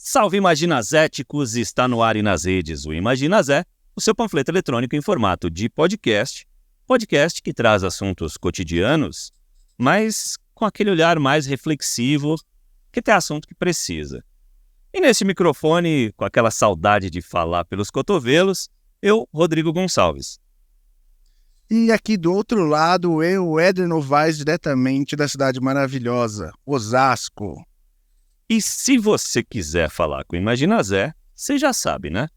Salve Imaginazéticos, está no ar e nas redes o Imaginazé, o seu panfleto eletrônico em formato de podcast que traz assuntos cotidianos, mas com aquele olhar mais reflexivo, que tem assunto que precisa. E nesse microfone, com aquela saudade de falar pelos cotovelos, eu, Rodrigo Gonçalves. E aqui do outro lado, eu, Éder Novaes, diretamente da cidade maravilhosa, Osasco. E se você quiser falar com o Imaginazé, você já sabe, né?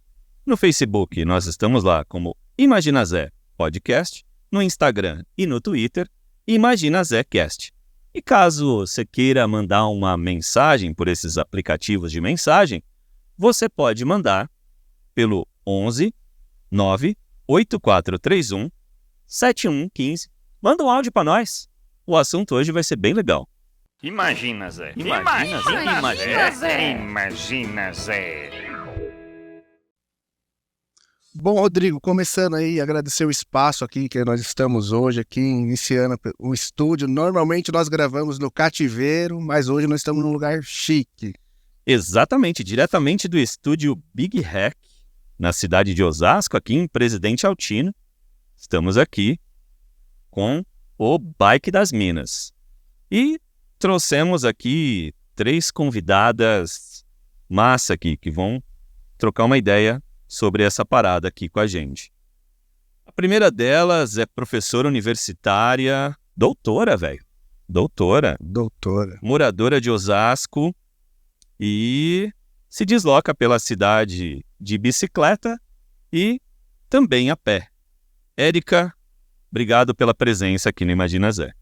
No Facebook nós estamos lá como Imaginazé Podcast, no Instagram e no Twitter, Imaginazécast. E caso você queira mandar uma mensagem por esses aplicativos de mensagem, você pode mandar pelo 11 98431 7115. Manda um áudio para nós. O assunto hoje vai ser bem legal. Imagina, Zé. Imagina, Zé. Bom, Rodrigo, começando aí, agradecer o espaço aqui que nós estamos hoje aqui, iniciando o estúdio. Normalmente nós gravamos no cativeiro, mas hoje nós estamos num lugar chique. Exatamente, diretamente do estúdio Big Hack, na cidade de Osasco, aqui em Presidente Altino. Estamos aqui com o Bike das Minas. E trouxemos aqui 3 convidadas massa aqui, que vão trocar uma ideia sobre essa parada aqui com a gente. A primeira delas é professora universitária, doutora, doutora, moradora de Osasco e se desloca pela cidade de bicicleta e também a pé. Érica, obrigado pela presença aqui no Imagina Zé.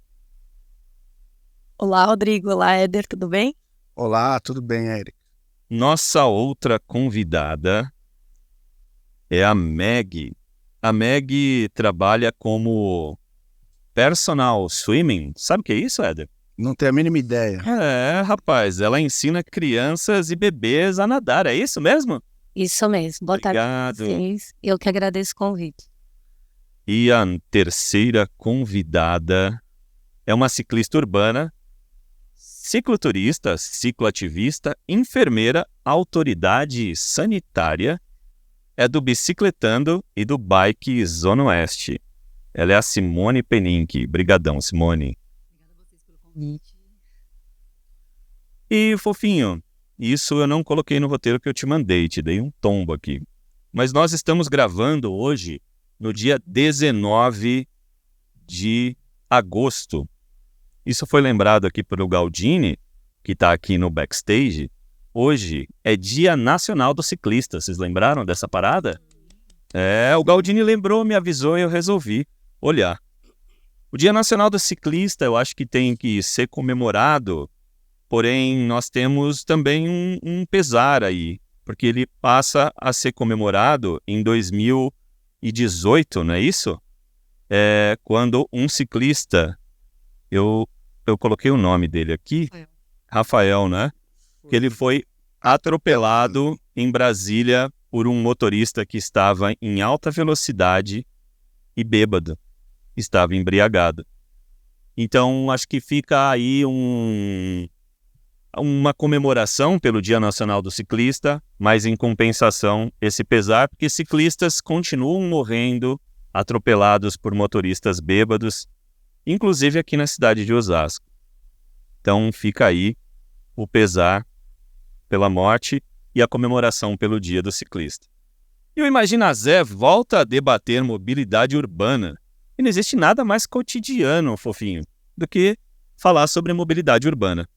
Olá, Rodrigo. Olá, Éder. Tudo bem? Olá, tudo bem, Érica? Nossa outra convidada é a Meg. A Meg trabalha como personal swimming. Sabe o que é isso, Éder? Não tenho a mínima ideia. É, rapaz, ela ensina crianças e bebês a nadar, é isso mesmo? Isso mesmo. Boa tarde Obrigado. a vocês. Eu que agradeço o convite. E a terceira convidada é uma ciclista urbana, cicloturista, cicloativista, enfermeira, autoridade sanitária, é do Bicicletando e do Bike Zona Oeste. Ela é a Simone Penink. Brigadão, Simone. Obrigada a vocês pelo convite. E, fofinho, isso eu não coloquei no roteiro que eu te mandei, te dei um tombo aqui. Mas nós estamos gravando hoje, no dia 19 de agosto. Isso foi lembrado aqui pelo Galdini, que está aqui no backstage. Hoje é Dia Nacional do Ciclista. Vocês lembraram dessa parada? O Galdini lembrou, me avisou e eu resolvi olhar. O Dia Nacional do Ciclista eu acho que tem que ser comemorado, porém nós temos também um pesar aí, porque ele passa a ser comemorado em 2018, não é isso? Quando um ciclista, eu coloquei o nome dele aqui, Rafael, né? Que ele foi atropelado em Brasília por um motorista que estava em alta velocidade e bêbado, estava embriagado. Então, acho que fica aí uma comemoração pelo Dia Nacional do Ciclista, mas em compensação esse pesar, porque ciclistas continuam morrendo atropelados por motoristas bêbados, inclusive aqui na cidade de Osasco. Então, fica aí o pesar pela morte e a comemoração pelo Dia do Ciclista. E o Imagina Zé volta a debater mobilidade urbana. E não existe nada mais cotidiano, fofinho, do que falar sobre mobilidade urbana.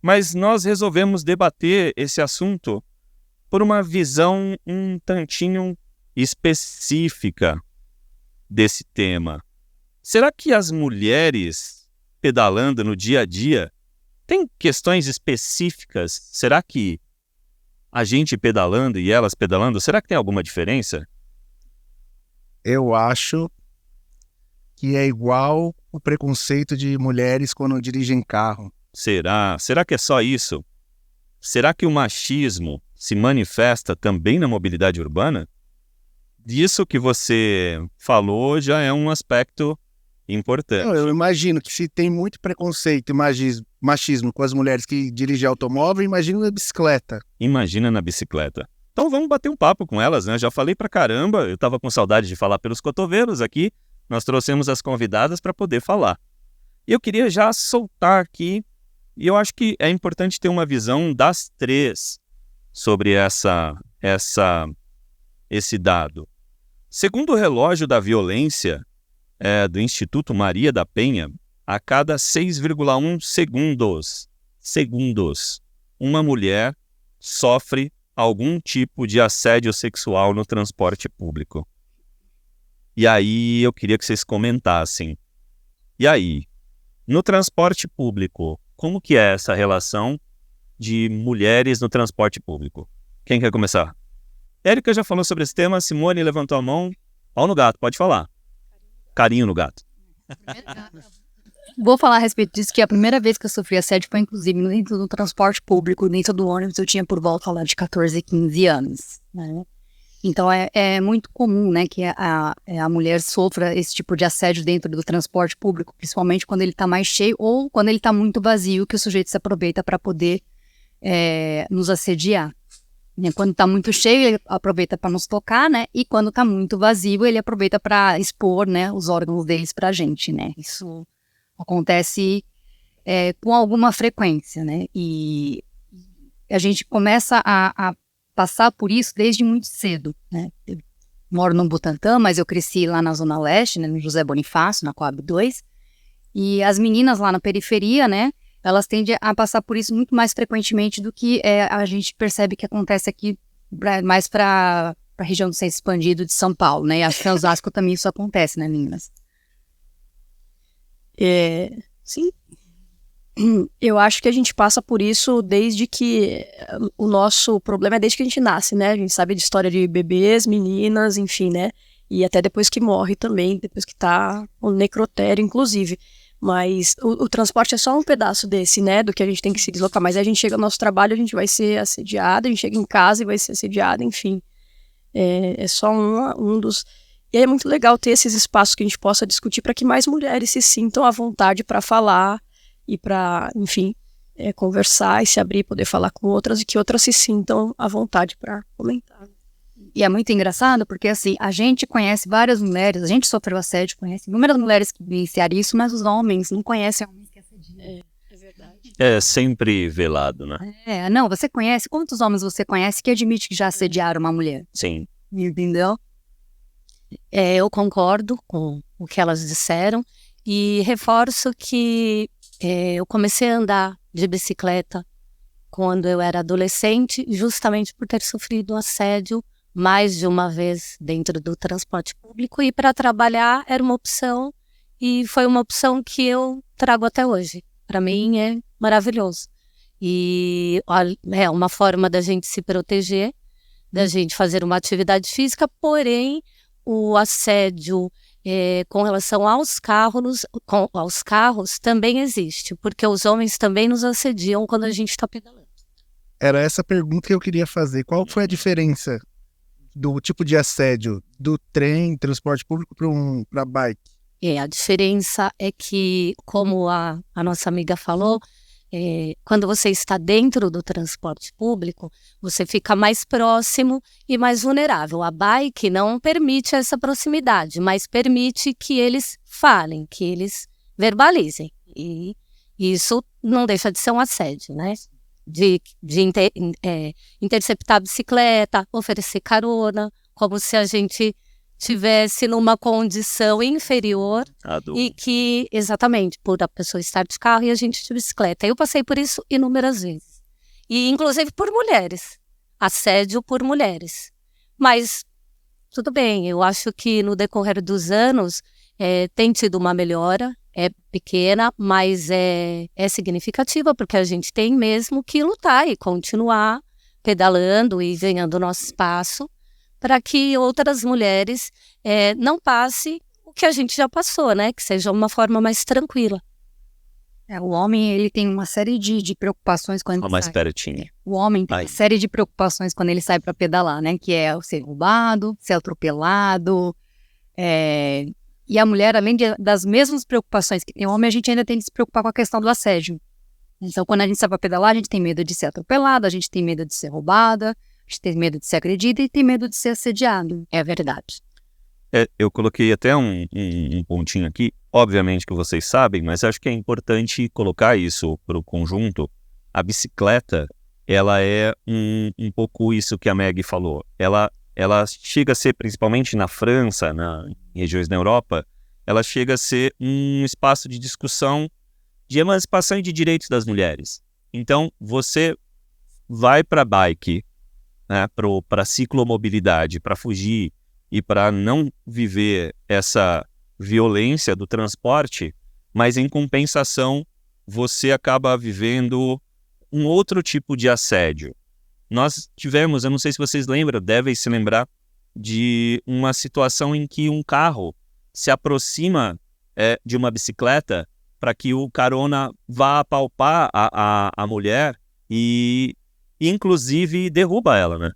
Mas nós resolvemos debater esse assunto por uma visão um tantinho específica desse tema. Será que as mulheres pedalando no dia a dia tem questões específicas? Será que a gente pedalando e elas pedalando, será que tem alguma diferença? Eu acho que é igual o preconceito de mulheres quando dirigem carro. Será? Será que é só isso? Será que o machismo se manifesta também na mobilidade urbana? Disso que você falou já é um aspecto importante. Eu imagino que se tem muito preconceito e machismo com as mulheres que dirigem automóvel, imagina na bicicleta. Imagina na bicicleta. Então vamos bater um papo com elas, né? Já falei pra caramba, eu tava com saudade de falar pelos cotovelos aqui. Nós trouxemos as convidadas para poder falar. E eu queria já soltar aqui, e eu acho que é importante ter uma visão das três sobre esse dado. Segundo o relógio da violência do Instituto Maria da Penha, a cada 6,1 segundos, uma mulher sofre algum tipo de assédio sexual no transporte público. E aí eu queria que vocês comentassem. E aí, no transporte público, como que é essa relação de mulheres no transporte público? Quem quer começar? Érica já falou sobre esse tema, Simone levantou a mão. Pau no gato, pode falar. Carinho no gato. Vou falar a respeito disso, que a primeira vez que eu sofri assédio foi, inclusive, dentro do transporte público, dentro do ônibus, eu tinha por volta lá de 14, 15 anos, né? Então, é muito comum, né, que a mulher sofra esse tipo de assédio dentro do transporte público, principalmente quando ele está mais cheio ou quando ele está muito vazio, que o sujeito se aproveita para poder nos assediar. Quando está muito cheio, ele aproveita para nos tocar, né? E quando está muito vazio, ele aproveita para expor, né, os órgãos deles para a gente, né? Isso acontece com alguma frequência, né? E a gente começa a passar por isso desde muito cedo, né? Eu moro no Butantã, mas eu cresci lá na Zona Leste, né, no José Bonifácio, na Coab 2. E as meninas lá na periferia, né? Elas tendem a passar por isso muito mais frequentemente do que a gente percebe que acontece aqui mais para a região do Centro Expandido de São Paulo, né? E acho que em Osasco também isso acontece, né, meninas? Sim. Eu acho que a gente passa por isso desde que o nosso problema é desde que a gente nasce, né? A gente sabe de história de bebês, meninas, enfim, né? E até depois que morre também, depois que tá o necrotério, inclusive. Mas o transporte é só um pedaço desse, né? Do que a gente tem que se deslocar. Mas aí a gente chega no nosso trabalho, a gente vai ser assediada, a gente chega em casa e vai ser assediada, enfim. É só um dos... E aí é muito legal ter esses espaços que a gente possa discutir para que mais mulheres se sintam à vontade para falar e para, enfim, conversar e se abrir, poder falar com outras e que outras se sintam à vontade para comentar. E é muito engraçado porque, assim, a gente conhece várias mulheres, a gente sofreu assédio, conhece inúmeras mulheres que vivenciaram isso, mas os homens não conhecem homens que assediam. É verdade. É sempre velado, né? Não, você conhece, quantos homens você conhece que admite que já assediaram uma mulher? Sim. Entendeu? Eu concordo com o que elas disseram e reforço que eu comecei a andar de bicicleta quando eu era adolescente, justamente por ter sofrido um assédio mais de uma vez dentro do transporte público, e para trabalhar era uma opção e foi uma opção que eu trago até hoje. Para mim é maravilhoso. E é uma forma da gente se proteger, da gente fazer uma atividade física, porém o assédio com relação aos carros também existe, porque os homens também nos assediam quando a gente está pedalando. Era essa pergunta que eu queria fazer. Qual foi a diferença do tipo de assédio do trem, transporte público para bike? A diferença é que, como a nossa amiga falou, quando você está dentro do transporte público, você fica mais próximo e mais vulnerável. A bike não permite essa proximidade, mas permite que eles falem, que eles verbalizem. E isso não deixa de ser um assédio, né? De interceptar a bicicleta, oferecer carona, como se a gente tivesse numa condição inferior e que, exatamente, por a pessoa estar de carro e a gente de bicicleta. Eu passei por isso inúmeras vezes. E, inclusive, por mulheres. Assédio por mulheres. Mas, tudo bem, eu acho que no decorrer dos anos tem tido uma melhora. É pequena, mas é significativa, porque a gente tem mesmo que lutar e continuar pedalando e ganhando nosso espaço para que outras mulheres não passem o que a gente já passou, né? Que seja uma forma mais tranquila. O homem, ele tem uma série de preocupações quando ele mais sai. pertinho. O homem tem uma série de preocupações quando ele sai para pedalar, né? Que é ser roubado, ser atropelado, E a mulher, além das mesmas preocupações que tem o homem, a gente ainda tem que se preocupar com a questão do assédio. Então, quando a gente sai para pedalar, a gente tem medo de ser atropelada, a gente tem medo de ser roubada, a gente tem medo de ser agredida e tem medo de ser assediado. É verdade. Eu coloquei até um pontinho aqui, obviamente que vocês sabem, mas acho que é importante colocar isso para o conjunto. A bicicleta, ela é um pouco isso que a Meg falou. Ela chega a ser, principalmente na França, em regiões da Europa, ela chega a ser um espaço de discussão de emancipação e de direitos das mulheres. Então, você vai para a bike, né, para a ciclomobilidade, para fugir e para não viver essa violência do transporte, mas em compensação você acaba vivendo um outro tipo de assédio. Nós tivemos, eu não sei se vocês lembram, devem se lembrar, de uma situação em que um carro se aproxima de uma bicicleta para que o carona vá apalpar a mulher e inclusive derruba ela, né,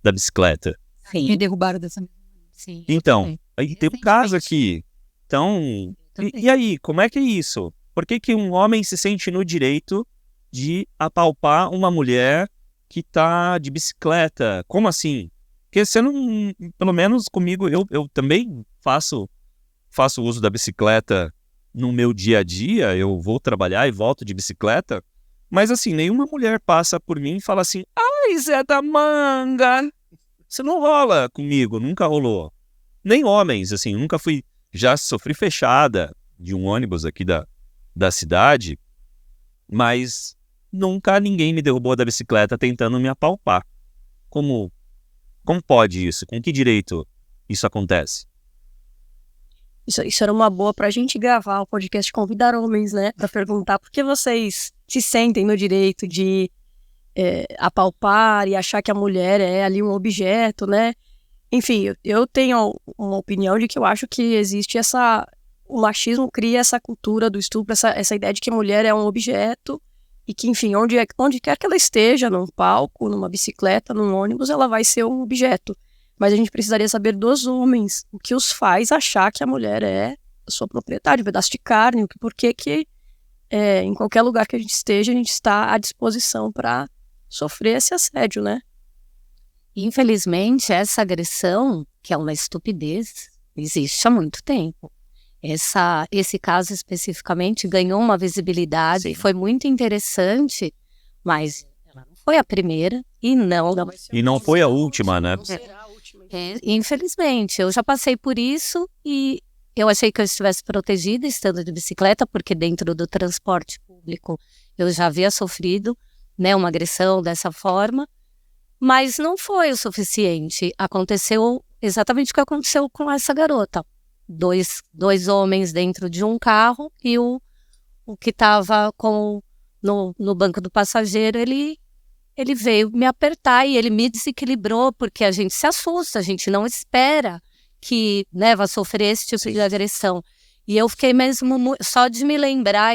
da bicicleta. Sim. Me derrubaram dessa maneira. Sim. Então, aí tem um caso aqui. Então, e aí, como é que é isso? Por que um homem se sente no direito de apalpar uma mulher que tá de bicicleta? Como assim? Porque você não, pelo menos comigo, eu também faço uso da bicicleta no meu dia a dia, eu vou trabalhar e volto de bicicleta, mas assim, nenhuma mulher passa por mim e fala assim, ai, Zé da Manga, isso não rola comigo, nunca rolou. Nem homens, assim, nunca fui, já sofri fechada de um ônibus aqui da cidade, mas nunca ninguém me derrubou da bicicleta tentando me apalpar. Como pode isso? Com que direito isso acontece? Isso era uma boa pra gente gravar o podcast Convidar Homens, né? Pra perguntar por que vocês se sentem no direito de apalpar e achar que a mulher é ali um objeto, né? Enfim, eu tenho uma opinião de que eu acho que existe o machismo cria essa cultura do estupro, essa ideia de que a mulher é um objeto e que, enfim, onde quer que ela esteja, num palco, numa bicicleta, num ônibus, ela vai ser um objeto. Mas a gente precisaria saber dos homens o que os faz achar que a mulher é a sua propriedade, um pedaço de carne, por que em qualquer lugar que a gente esteja, a gente está à disposição para sofrer esse assédio, né? Infelizmente, essa agressão, que é uma estupidez, existe há muito tempo. Esse caso especificamente ganhou uma visibilidade, Sim. foi muito interessante, mas ela não foi a primeira e não foi a última, né? Não será a última. Infelizmente, eu já passei por isso e eu achei que eu estivesse protegida estando de bicicleta, porque dentro do transporte público eu já havia sofrido, né, uma agressão dessa forma, mas não foi o suficiente. Aconteceu exatamente o que aconteceu com essa garota. Dois homens dentro de um carro e o que estava no banco do passageiro, ele veio me apertar e ele me desequilibrou, porque a gente se assusta, a gente não espera que, né, vá sofrer esse tipo de agressão. E eu fiquei mesmo, só de me lembrar,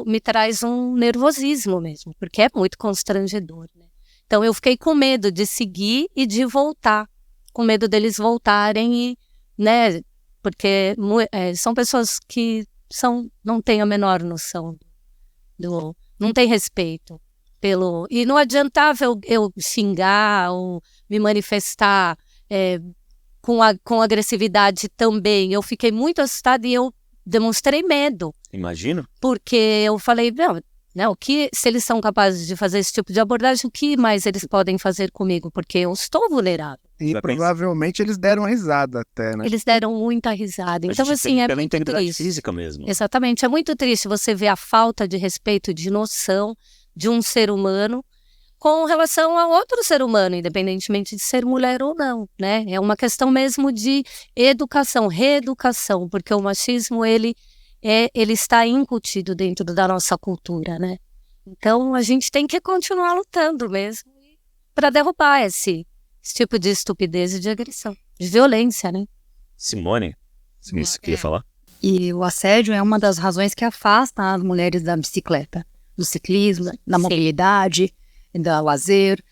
me traz um nervosismo mesmo, porque é muito constrangedor, né? Então eu fiquei com medo de seguir e de voltar, com medo deles voltarem e, né, porque são pessoas que não têm a menor noção, não tem respeito. E não adiantava eu xingar ou me manifestar com agressividade também. Eu fiquei muito assustada e eu demonstrei medo. Imagino. Porque eu falei, não, se eles são capazes de fazer esse tipo de abordagem, o que mais eles podem fazer comigo? Porque eu estou vulnerável. E Já provavelmente eles deram risada até, né? Eles deram muita risada. Então, assim, é pela muito integridade triste. física mesmo. Exatamente, é muito triste você ver a falta de respeito, de noção de um ser humano com relação a outro ser humano, independentemente de ser mulher ou não, né? É uma questão mesmo de educação, reeducação, porque o machismo, ele está incutido dentro da nossa cultura, né? Então, a gente tem que continuar lutando mesmo para derrubar esse tipo de estupidez e de agressão, de violência, né? Simone, você queria falar? E o assédio é uma das razões que afasta as mulheres da bicicleta, do ciclismo, da mobilidade, do lazer.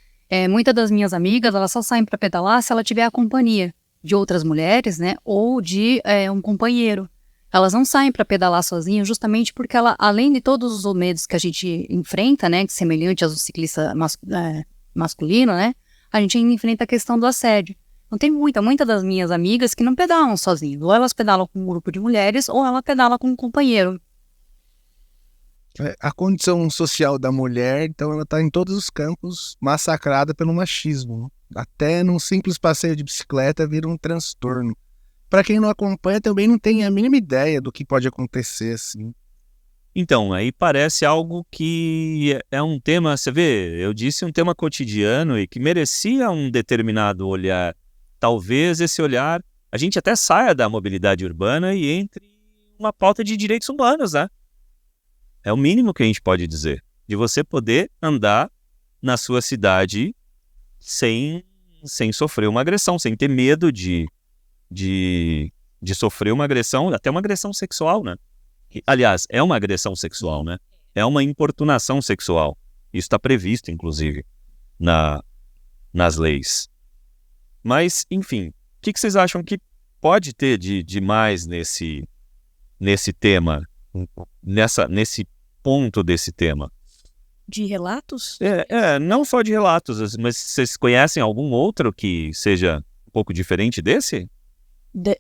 Muitas das minhas amigas, elas só saem para pedalar se ela tiver a companhia. de outras mulheres, né, ou de um companheiro. Elas não saem para pedalar sozinhas justamente porque ela, além de todos os medos que a gente enfrenta, né, semelhante aos do ciclista masculino, né, a gente ainda enfrenta a questão do assédio. Então tem muita das minhas amigas que não pedalam sozinhas. Ou elas pedalam com um grupo de mulheres, ou ela pedala com um companheiro. A condição social da mulher, então ela está em todos os campos massacrada pelo machismo. Até num simples passeio de bicicleta vira um transtorno. Para quem não acompanha também não tem a mínima ideia do que pode acontecer assim. Então, aí parece algo que é um tema, você vê, eu disse um tema cotidiano e que merecia um determinado olhar. Talvez esse olhar, a gente até saia da mobilidade urbana e entre uma pauta de direitos humanos, né? É o mínimo que a gente pode dizer. De você poder andar na sua cidade sem sofrer uma agressão, sem ter medo de sofrer uma agressão, até uma agressão sexual, né? Aliás, é uma agressão sexual, né? É uma importunação sexual. Isso está previsto, inclusive, nas leis. Mas, enfim, o que vocês acham que pode ter de mais nesse tema, nesse ponto desse tema? De relatos? Não só de relatos, mas vocês conhecem algum outro que seja um pouco diferente desse?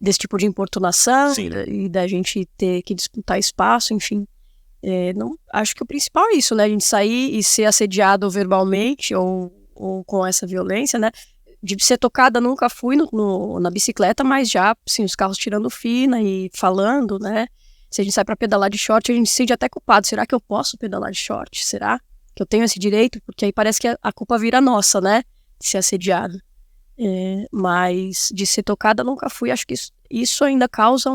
Desse tipo de importunação. Sim. E da gente ter que disputar espaço, enfim. Não, acho que o principal é isso, né? A gente sair e ser assediado verbalmente ou com essa violência, né? De ser tocada nunca fui na bicicleta, mas já, assim, os carros tirando fina e falando, né? Se a gente sai para pedalar de short, a gente se sente até culpado. Será que eu posso pedalar de short? Será que eu tenho esse direito? Porque aí parece que a culpa vira nossa, né? De ser assediado. Mas de ser tocada nunca fui. Acho que isso ainda causa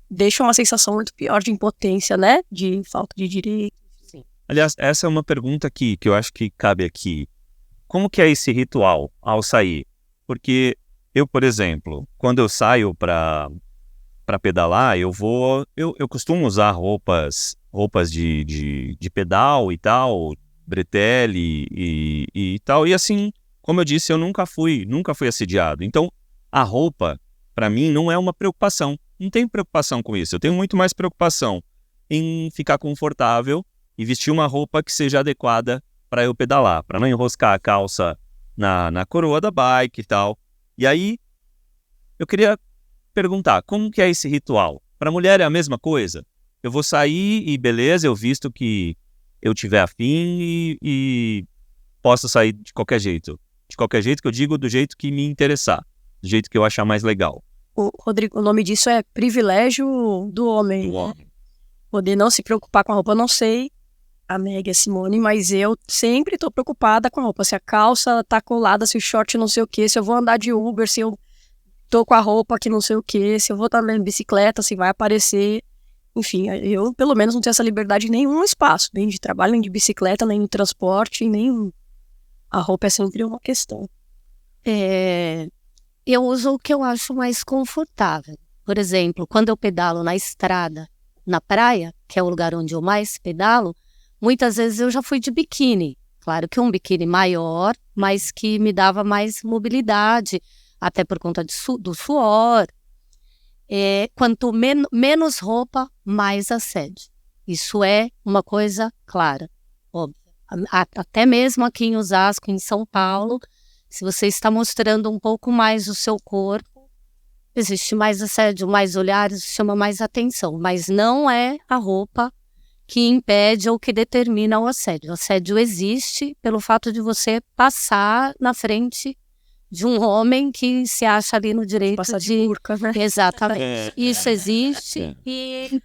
deixa uma sensação muito pior de impotência, né? De falta de direito. Sim. Aliás, essa é uma pergunta que eu acho que cabe aqui. Como que é esse ritual ao sair? Porque eu, por exemplo, quando eu saio para pedalar, eu costumo usar roupas de pedal e tal, bretelle e tal. E assim, como eu disse, eu nunca fui assediado. Então, a roupa, para mim, não é uma preocupação. Não tenho preocupação com isso. Eu tenho muito mais preocupação em ficar confortável e vestir uma roupa que seja adequada para eu pedalar, para não enroscar a calça na coroa da bike e tal. E aí, eu queria perguntar, como que é esse ritual? Para mulher é a mesma coisa? Eu vou sair e beleza, eu visto que eu tiver afim e posso sair de qualquer jeito. De qualquer jeito que eu digo, do jeito que me interessar, do jeito que eu achar mais legal. Rodrigo, o nome disso é privilégio do homem. Poder não se preocupar com a roupa, eu não sei a Meg e a Simone, mas eu sempre tô preocupada com a roupa. Se a calça tá colada, se o short não sei o que, se eu vou andar de Uber, se eu tô com a roupa que não sei o que, se eu vou estar na bicicleta, se vai aparecer. Enfim, eu pelo menos não tenho essa liberdade em nenhum espaço, nem de trabalho, nem de bicicleta, nem de transporte, nem... A roupa é sempre uma questão. Eu uso o que eu acho mais confortável. Por exemplo, quando eu pedalo na estrada, na praia, que é o lugar onde eu mais pedalo, muitas vezes eu já fui de biquíni. Claro que um biquíni maior, mas que me dava mais mobilidade, até por conta do suor. Quanto menos roupa, mais assédio. Isso é uma coisa clara, óbvio. Até mesmo aqui em Osasco, em São Paulo, se você está mostrando um pouco mais o seu corpo, existe mais assédio, mais olhares, chama mais atenção. Mas não é a roupa que impede ou que determina o assédio. O assédio existe pelo fato de você passar na frente de um homem que se acha ali no direito passar de burca, né? Exatamente. Isso existe e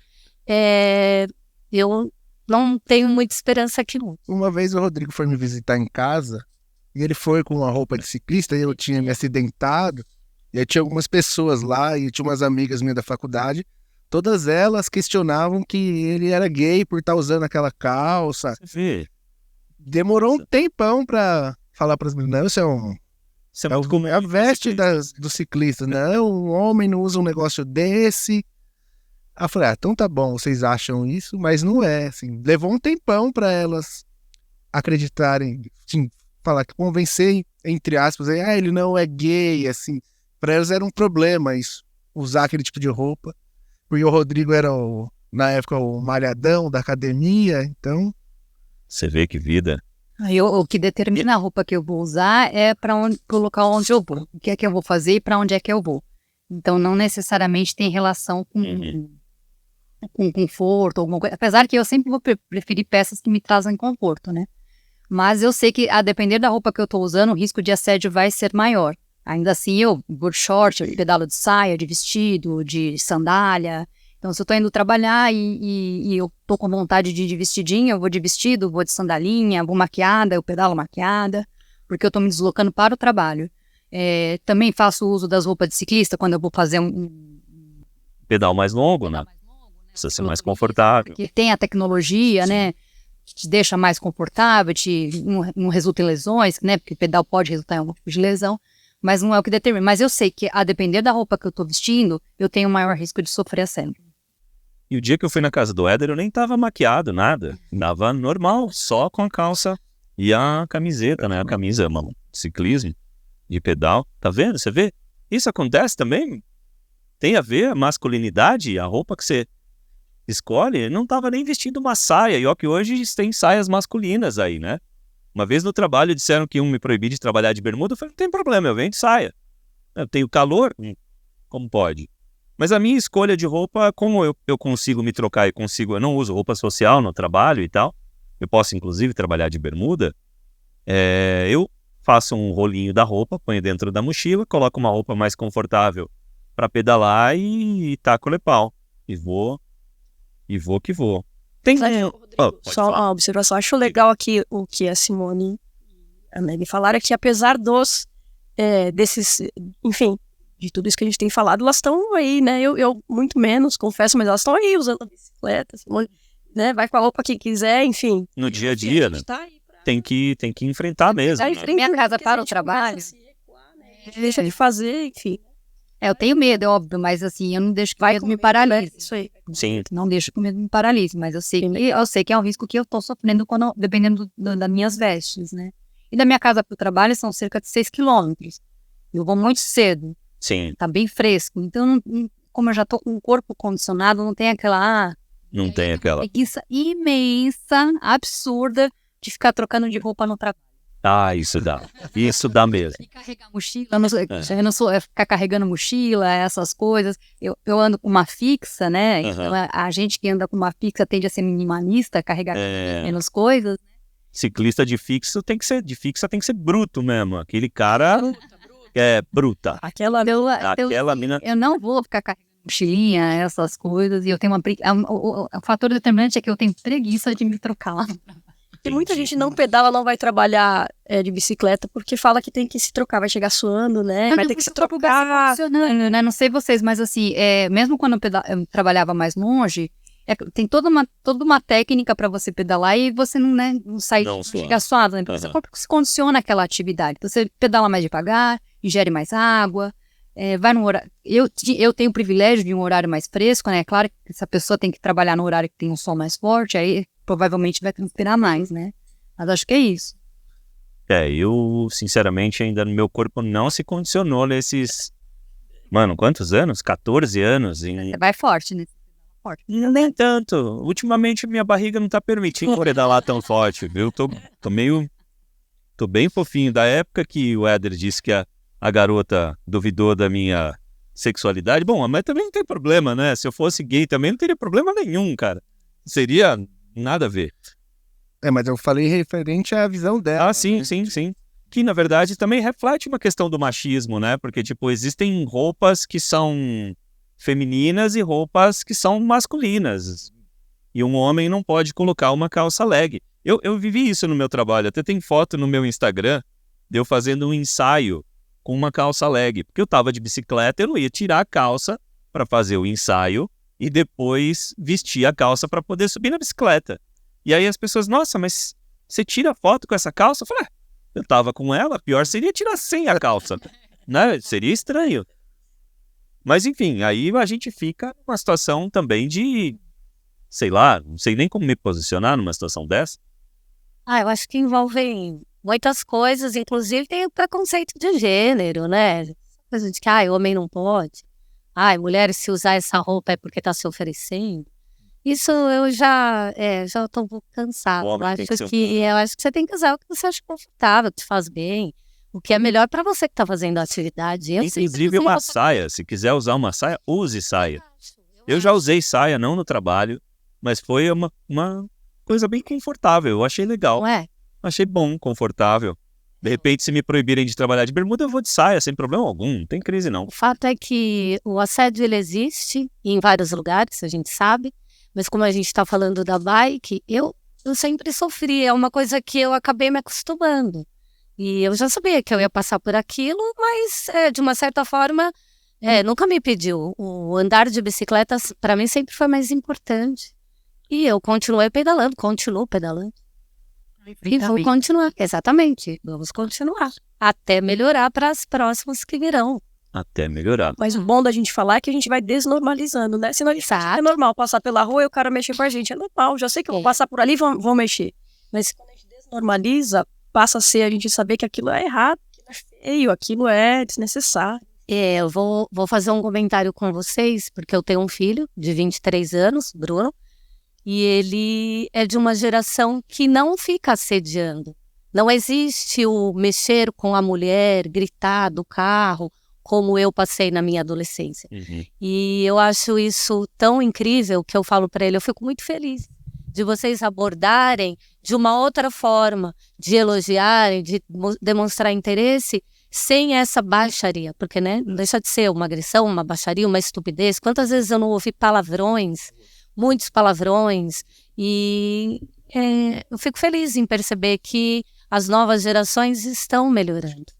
eu não tenho muita esperança aqui não. Uma vez o Rodrigo foi me visitar em casa e ele foi com uma roupa de ciclista e eu tinha me acidentado. E aí tinha algumas pessoas lá e tinha umas amigas minhas da faculdade. Todas elas questionavam que ele era gay por estar usando aquela calça. Você vê? Demorou um tempão pra falar pras meninas, não, isso é a veste do ciclista. Não, um homem não usa um negócio desse. Aí eu falei, então tá bom, vocês acham isso, mas não é, assim. Levou um tempão pra elas acreditarem, assim, falar, que convencer, entre aspas, aí, ele não é gay, assim. Pra elas era um problema isso, usar aquele tipo de roupa. Porque o Rodrigo era, na época, o malhadão da academia, então... Você vê que vida. Aí o que determina a roupa que eu vou usar é para onde, pro local onde eu vou. O que é que eu vou fazer e para onde é que eu vou. Então, não necessariamente tem relação com conforto, alguma coisa. Apesar que eu sempre vou preferir peças que me trazem conforto, né? Mas eu sei que, a depender da roupa que eu estou usando, o risco de assédio vai ser maior. Ainda assim, eu vou de short, eu pedalo de saia, de vestido, de sandália. Então, se eu estou indo trabalhar e eu estou com vontade de ir de vestidinho, eu vou de vestido, vou de sandalinha, vou maquiada, eu pedalo maquiada, porque eu estou me deslocando para o trabalho. Também faço uso das roupas de ciclista quando eu vou fazer Pedal mais longo, né? Precisa ser mais confortável. Porque tem a tecnologia, né? Que te deixa mais confortável, não resulta em lesões, né? Porque o pedal pode resultar em algum tipo de lesão, mas não é o que determina. Mas eu sei que, a depender da roupa que eu estou vestindo, eu tenho maior risco de sofrer assédio. E o dia que eu fui na casa do Éder, eu nem tava maquiado, nada. Tava normal, só com a calça e a camiseta, né? A camisa, mano, ciclismo, de pedal. Tá vendo? Você vê? Isso acontece também? Tem a ver a masculinidade, a roupa que você escolhe. Eu não tava nem vestindo uma saia. E ó que hoje tem saias masculinas aí, né? Uma vez no trabalho disseram que iam me proibir de trabalhar de bermuda. Eu falei, não tem problema, eu venho de saia. Eu tenho calor, como pode? Mas a minha escolha de roupa, como eu consigo me trocar e eu não uso roupa social no trabalho e tal, eu posso inclusive trabalhar de bermuda, eu faço um rolinho da roupa, ponho dentro da mochila, coloco uma roupa mais confortável para pedalar e taco o pau. E vou que vou. Tem... Rodrigo, só uma observação. Acho legal aqui o que a Simone e a Meg falaram, é que apesar desses, enfim, de tudo isso que a gente tem falado, elas estão aí, né? Eu muito menos, confesso, mas elas estão aí usando a bicicleta, né? Vai com a roupa que quiser, enfim. No dia a dia, né? Tá aí pra... Tem que enfrentar mesmo. Né? Minha casa para o trabalho. Recuar, né? Deixa de fazer, enfim. Eu tenho medo, é óbvio, mas assim, eu não deixo que o medo me paralise. Isso aí. Sim. Não deixo que o medo me paralise, mas eu sei que é um risco que eu estou sofrendo dependendo das minhas vestes, né? E da minha casa para o trabalho são cerca de 6 quilômetros. Eu vou muito cedo. Sim. Tá bem fresco. Então, como eu já tô com o corpo condicionado, não tem aquela... Não tem aquela... preguiça imensa, absurda, de ficar trocando de roupa no trabalho. Ah, isso dá mesmo. E carregar mochila, eu não sou ficar carregando mochila, essas coisas. Eu ando com uma fixa, né? Então, a gente que anda com uma fixa tende a ser minimalista, carregar menos coisas. Ciclista de fixa tem que ser bruto mesmo. Aquele cara... bruta. Aquela mina... Eu não vou ficar carregando mochilinha, essas coisas, e eu tenho o fator determinante é que eu tenho preguiça de me trocar. E muita gente não pedala, não vai trabalhar de bicicleta, porque fala que tem que se trocar, vai chegar suando, né? Vai ter que se trocar. Né? Não sei vocês, mas assim, mesmo quando eu trabalhava mais longe, tem toda uma técnica para você pedalar e você não sai ficar suado, né? Porque seu corpo se condiciona àquela atividade. Então, você pedala mais devagar, ingere mais água, vai no horário... Eu tenho o privilégio de um horário mais fresco, né? Claro que essa pessoa tem que trabalhar no horário que tem um sol mais forte, aí provavelmente vai transpirar mais, né? Mas acho que é isso. Eu, sinceramente, ainda no meu corpo não se condicionou nesses... Mano, quantos anos? 14 anos. Você vai forte, né? Forte. Nem tanto. Ultimamente, minha barriga não tá permitindo pedalar tão forte. Eu tô bem fofinho. Da época que o Éder disse que a garota duvidou da minha sexualidade. Bom, mas também não tem problema, né? Se eu fosse gay também não teria problema nenhum, cara. Seria nada a ver. Mas eu falei referente à visão dela. Ah, sim, né? Sim. Que, na verdade, também reflete uma questão do machismo, né? Porque, existem roupas que são femininas e roupas que são masculinas. E um homem não pode colocar uma calça leg. Eu vivi isso no meu trabalho. Até tem foto no meu Instagram de eu fazendo um ensaio com uma calça leg. Porque eu tava de bicicleta, eu não ia tirar a calça para fazer o ensaio e depois vestir a calça para poder subir na bicicleta. E aí as pessoas, nossa, mas você tira foto com essa calça? Eu falei, eu tava com ela, pior seria tirar sem a calça, né? Seria estranho. Mas enfim, aí a gente fica numa situação também de, sei lá, não sei nem como me posicionar numa situação dessa. Eu acho que envolve muitas coisas, inclusive tem o preconceito de gênero, né? Coisa de que, homem não pode. Mulher, se usar essa roupa é porque tá se oferecendo. Isso eu já tô um pouco cansada. Eu acho que você tem que usar o que você acha confortável, que te faz bem. O que é melhor para você que tá fazendo a atividade. Inclusive uma saia. Se quiser usar uma saia, use saia. Eu já usei saia, não no trabalho, mas foi uma coisa bem confortável. Eu achei legal. Não é? Achei bom, confortável. De repente, se me proibirem de trabalhar de bermuda, eu vou de saia, sem problema algum. Não tem crise, não. O fato é que o assédio, ele existe em vários lugares, a gente sabe. Mas como a gente está falando da bike, eu sempre sofri. É uma coisa que eu acabei me acostumando. E eu já sabia que eu ia passar por aquilo, mas de uma certa forma, nunca me pediu. O andar de bicicleta, para mim, sempre foi mais importante. E eu continuo pedalando. E vou continuar, exatamente. Vamos continuar. Até melhorar para as próximas que virão. Até melhorar. Mas o bom da gente falar é que a gente vai desnormalizando, né? Senão a gente acha que é normal passar pela rua e o cara mexer com a gente. É normal, já sei que eu vou passar por ali e vão mexer. Mas quando a gente desnormaliza, passa a ser a gente saber que aquilo é errado, aquilo é feio, aquilo é desnecessário. Eu vou fazer um comentário com vocês, porque eu tenho um filho de 23 anos, Bruno, e ele é de uma geração que não fica assediando. Não existe o mexer com a mulher, gritar do carro, como eu passei na minha adolescência. Uhum. E eu acho isso tão incrível que eu falo para ele, eu fico muito feliz de vocês abordarem de uma outra forma, de elogiarem, de demonstrar interesse, sem essa baixaria, porque, né, não deixa de ser uma agressão, uma baixaria, uma estupidez. Quantas vezes eu não ouvi palavrões, muitos palavrões, e eu fico feliz em perceber que as novas gerações estão melhorando.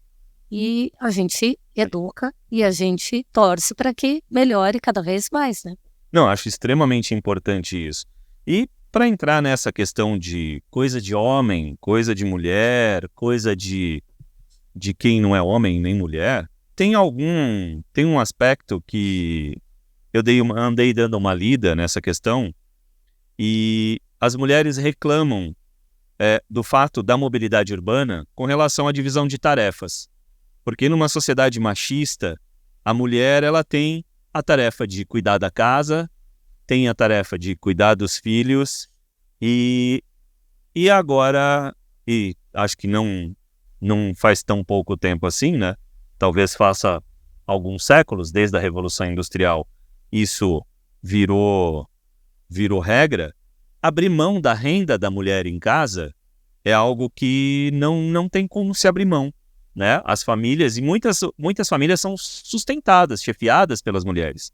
E a gente educa e a gente torce para que melhore cada vez mais, né? Não, acho extremamente importante isso. E para entrar nessa questão de coisa de homem, coisa de mulher, coisa de quem não é homem nem mulher, tem um aspecto que eu andei dando uma lida nessa questão, e as mulheres reclamam do fato da mobilidade urbana com relação à divisão de tarefas. Porque numa sociedade machista, a mulher ela tem a tarefa de cuidar da casa, tem a tarefa de cuidar dos filhos, e agora, e acho que não faz tão pouco tempo assim, né? Talvez faça alguns séculos, desde a Revolução Industrial, isso virou regra. Abrir mão da renda da mulher em casa é algo que não tem como se abrir mão, né? As famílias, e muitas famílias são sustentadas, chefiadas pelas mulheres.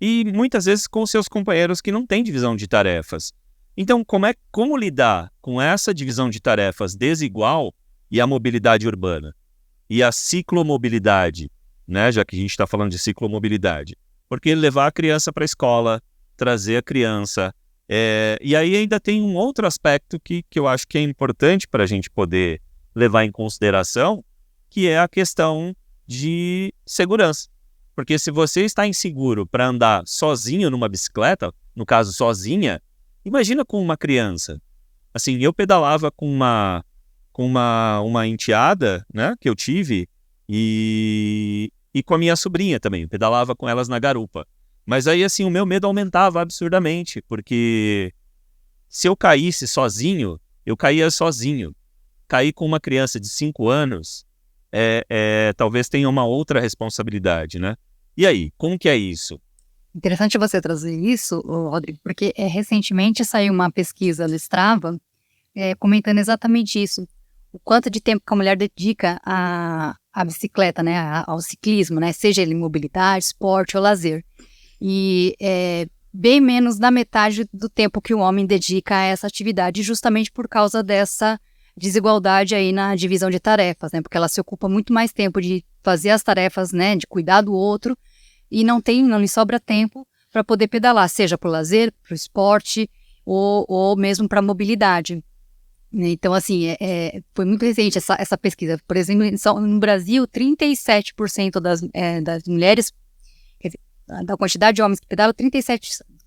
E muitas vezes com seus companheiros que não têm divisão de tarefas. Então, como lidar com essa divisão de tarefas desigual e a mobilidade urbana? E a ciclomobilidade, né? Já que a gente está falando de ciclomobilidade. Porque levar a criança para a escola, trazer a criança. E aí ainda tem um outro aspecto que eu acho que é importante para a gente poder levar em consideração, que é a questão de segurança. Porque se você está inseguro para andar sozinho numa bicicleta, no caso sozinha, imagina com uma criança. Assim, eu pedalava com uma enteada, né, que eu tive, e com a minha sobrinha também, pedalava com elas na garupa. Mas aí, assim, o meu medo aumentava absurdamente, porque se eu caísse sozinho, eu caía sozinho. Cair com uma criança de 5 anos, talvez tenha uma outra responsabilidade, né? E aí, como que é isso? Interessante você trazer isso, Rodrigo, porque recentemente saiu uma pesquisa do Strava comentando exatamente isso. O quanto de tempo que a mulher dedica à bicicleta, né, ao ciclismo, né, seja ele mobilidade, esporte ou lazer. E bem menos da metade do tempo que o homem dedica a essa atividade, justamente por causa dessa desigualdade aí na divisão de tarefas, né? Porque ela se ocupa muito mais tempo de fazer as tarefas, né? De cuidar do outro, e não lhe sobra tempo para poder pedalar, seja para o lazer, para o esporte ou mesmo para a mobilidade. Então, assim, foi muito recente essa pesquisa. Por exemplo, no Brasil, 37% das mulheres, quer dizer, da quantidade de homens que pedalam,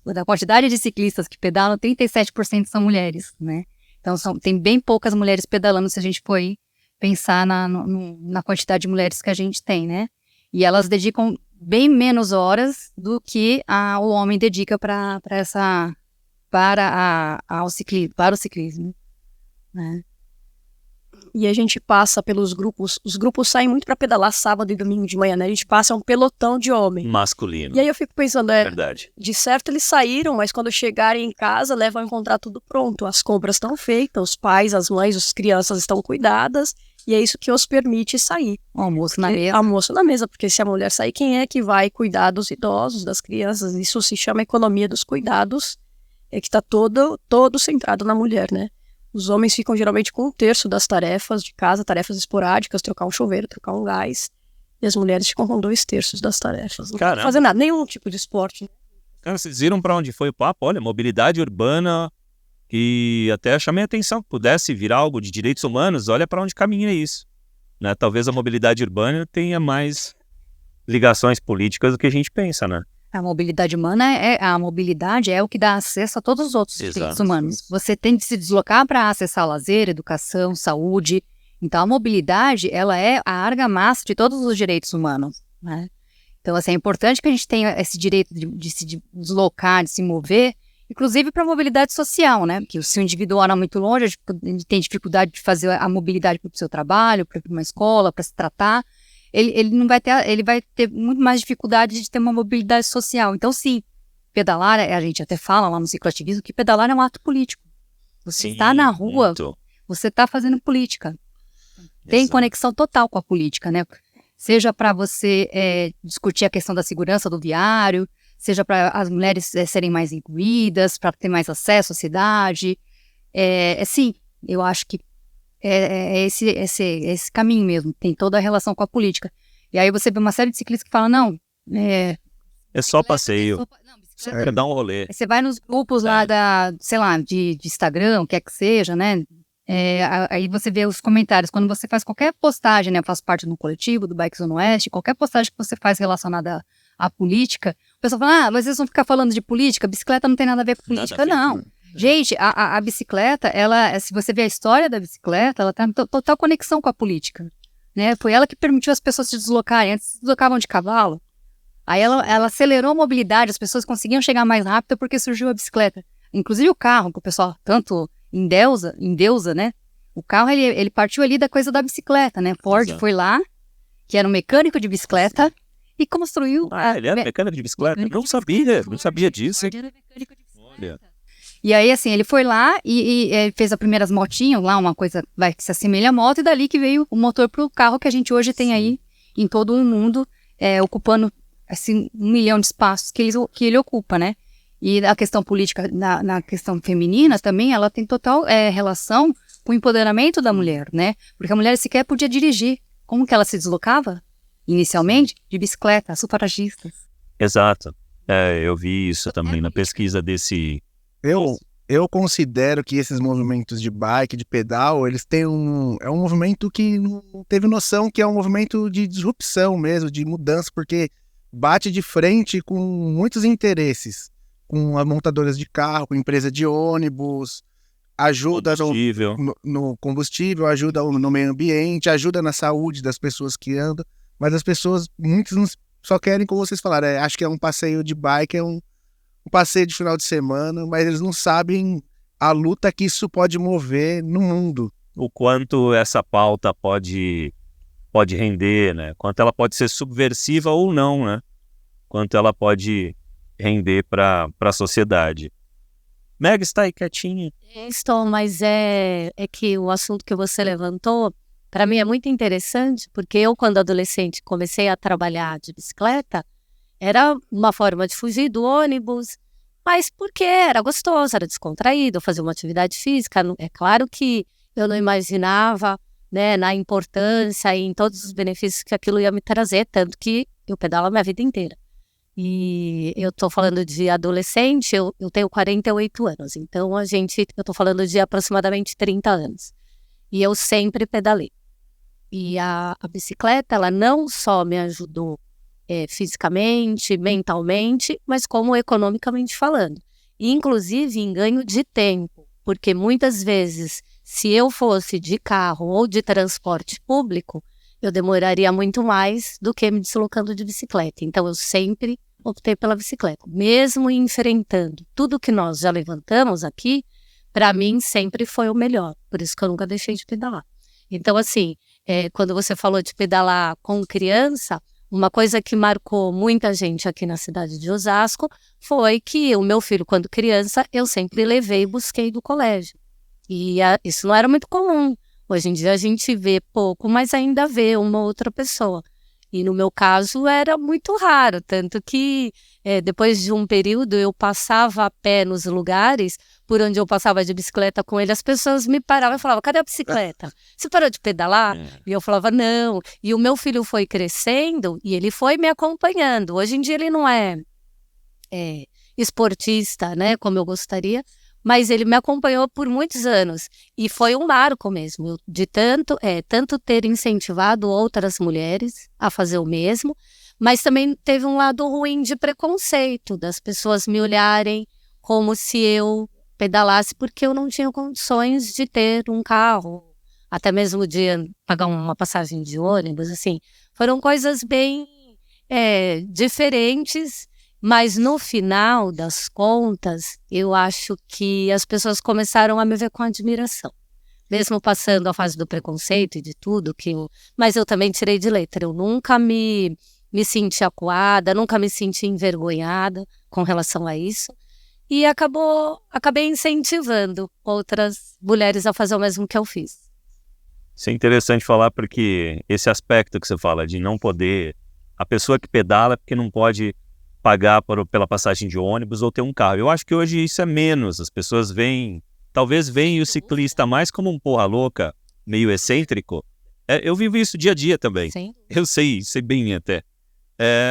da quantidade de ciclistas que pedalam, 37% são mulheres, né? Então, tem bem poucas mulheres pedalando se a gente for aí pensar na quantidade de mulheres que a gente tem, né? E elas dedicam bem menos horas do que o homem dedica para o ciclismo, né? E a gente passa pelos grupos, os grupos saem muito para pedalar sábado e domingo de manhã, né? A gente passa um pelotão de homem. Masculino. E aí eu fico pensando, Verdade. de certo eles saíram, mas quando chegarem em casa, vão encontrar tudo pronto. As compras estão feitas, os pais, as mães, as crianças estão cuidadas, e é isso que os permite sair. Almoço na mesa. Almoço na mesa, porque se a mulher sair, quem é que vai cuidar dos idosos, das crianças? Isso se chama economia dos cuidados, que está todo centrado na mulher, né? Os homens ficam geralmente com 1/3 das tarefas de casa, tarefas esporádicas, trocar um chuveiro, trocar um gás. E as mulheres ficam com 2/3 das tarefas. Não Caramba. fazem nada, nenhum tipo de esporte. Né? Cara, vocês viram para onde foi o papo? Olha, mobilidade urbana, e até chamei a atenção que pudesse virar algo de direitos humanos. Olha para onde caminha isso. Né? Talvez a mobilidade urbana tenha mais ligações políticas do que a gente pensa, né? A mobilidade humana é o que dá acesso a todos os outros direitos Exato. humanos. Você tem de se deslocar para acessar lazer, educação, saúde. Então, a mobilidade, ela é a argamassa de todos os direitos humanos, né? Então, assim, é importante que a gente tenha esse direito de se deslocar, de se mover, inclusive para a mobilidade social, né? Porque se o indivíduo mora muito longe, ele tem dificuldade de fazer a mobilidade para o seu trabalho, para uma escola, para se tratar. Ele vai ter muito mais dificuldade de ter uma mobilidade social. Então, sim, pedalar, a gente até fala lá no cicloativismo que pedalar é um ato político. Você está na rua, muito. você está fazendo política. Tem Exato. conexão total com a política, né? Seja para você discutir a questão da segurança do viário, seja para as mulheres serem mais incluídas, para ter mais acesso à cidade. Sim, eu acho que esse caminho mesmo, tem toda a relação com a política. E aí você vê uma série de ciclistas que falam, não, É só passeio. Só bicicleta. quer dar um rolê. Você vai nos grupos lá sei lá, de Instagram, o que é que seja, né? Aí você vê os comentários. Quando você faz qualquer postagem, né? Eu faço parte do coletivo, do Bike Zona Oeste, qualquer postagem que você faz relacionada à política, o pessoal fala, mas vocês vão ficar falando de política? Bicicleta não tem nada a ver com política. Nada a ver. Não. Gente, a bicicleta, se você vê a história da bicicleta, ela tem total conexão com a política, né? Foi ela que permitiu as pessoas se deslocarem. Antes se deslocavam de cavalo. Aí ela acelerou a mobilidade, as pessoas conseguiam chegar mais rápido porque surgiu a bicicleta. Inclusive o carro, que o pessoal tanto endeusa, né? O carro, ele partiu ali da coisa da bicicleta, né? Ford Exato. foi lá, que era um mecânico de bicicleta, e construiu... Ele era mecânico de bicicleta? Não sabia disso. Ford era mecânico de Olha. bicicleta. E aí, assim, ele foi lá e fez as primeiras motinhas lá, uma coisa que se assemelha à moto, e dali que veio o motor para o carro que a gente hoje tem aí em todo o mundo, ocupando, assim, 1 milhão de espaços que ele ocupa, né? E a questão política, na questão feminina também, ela tem total relação com o empoderamento da mulher, né? Porque a mulher sequer podia dirigir. Como que ela se deslocava? Inicialmente, de bicicleta, sufragistas. Exato. Eu vi isso também na pesquisa desse... Eu considero que esses movimentos de bike, de pedal, eles têm é um movimento que não teve noção que é um movimento de disrupção mesmo, de mudança, porque bate de frente com muitos interesses, com as montadoras de carro, com empresa de ônibus, ajuda combustível. no combustível, ajuda no meio ambiente, ajuda na saúde das pessoas que andam, mas as pessoas, muitos só querem, como vocês falaram, acho que é um passeio de bike, é um passeio de final de semana, mas eles não sabem a luta que isso pode mover no mundo. O quanto essa pauta pode render, né? Quanto ela pode ser subversiva ou não, né? Quanto ela pode render para a sociedade. Meg está aí quietinha. Estou, mas é que o assunto que você levantou, para mim é muito interessante, porque eu, quando adolescente, comecei a trabalhar de bicicleta, era uma forma de fugir do ônibus, mas porque era gostoso, era descontraído, fazer uma atividade física. É claro que eu não imaginava, né, na importância e em todos os benefícios que aquilo ia me trazer, tanto que eu pedalo a minha vida inteira. E eu estou falando de adolescente, eu tenho 48 anos, então eu estou falando de aproximadamente 30 anos. E eu sempre pedalei. E a bicicleta, ela não só me ajudou fisicamente, mentalmente, mas como economicamente falando. E, inclusive em ganho de tempo. porque muitas vezes, se eu fosse de carro ou de transporte público, eu demoraria muito mais do que me deslocando de bicicleta. Então, eu sempre optei pela bicicleta. Mesmo enfrentando tudo que nós já levantamos aqui, para mim sempre foi o melhor. Por isso que eu nunca deixei de pedalar. Então, assim, quando você falou de pedalar com criança, uma coisa que marcou muita gente aqui na cidade de Osasco foi que o meu filho, quando criança, eu sempre levei e busquei do colégio. E isso não era muito comum. Hoje em dia a gente vê pouco, mas ainda vê uma outra pessoa. E no meu caso era muito raro, tanto que depois de um período eu passava a pé nos lugares por onde eu passava de bicicleta com ele, as pessoas me paravam e falavam, cadê a bicicleta? Você parou de pedalar? E eu falava, não. E o meu filho foi crescendo e ele foi me acompanhando. Hoje em dia ele não é esportista, né, como eu gostaria, mas ele me acompanhou por muitos anos. E foi um marco mesmo, de tanto ter incentivado outras mulheres a fazer o mesmo, mas também teve um lado ruim de preconceito, das pessoas me olharem como se eu pedalasse porque eu não tinha condições de ter um carro, até mesmo de pagar uma passagem de ônibus, assim. Foram coisas bem diferentes. Mas no final das contas, eu acho que as pessoas começaram a me ver com admiração. Mesmo passando a fase do preconceito e de tudo, mas eu também tirei de letra. Eu nunca me senti acuada, nunca me senti envergonhada com relação a isso. E acabei incentivando outras mulheres a fazer o mesmo que eu fiz. Isso é interessante falar porque esse aspecto que você fala de não poder... A pessoa que pedala é porque não pode pagar pela passagem de ônibus ou ter um carro. Eu acho que hoje isso é menos. As pessoas talvez veem o ciclista mais como um porra louca, meio excêntrico. Eu vivo isso dia a dia também. Sim. Eu sei bem até.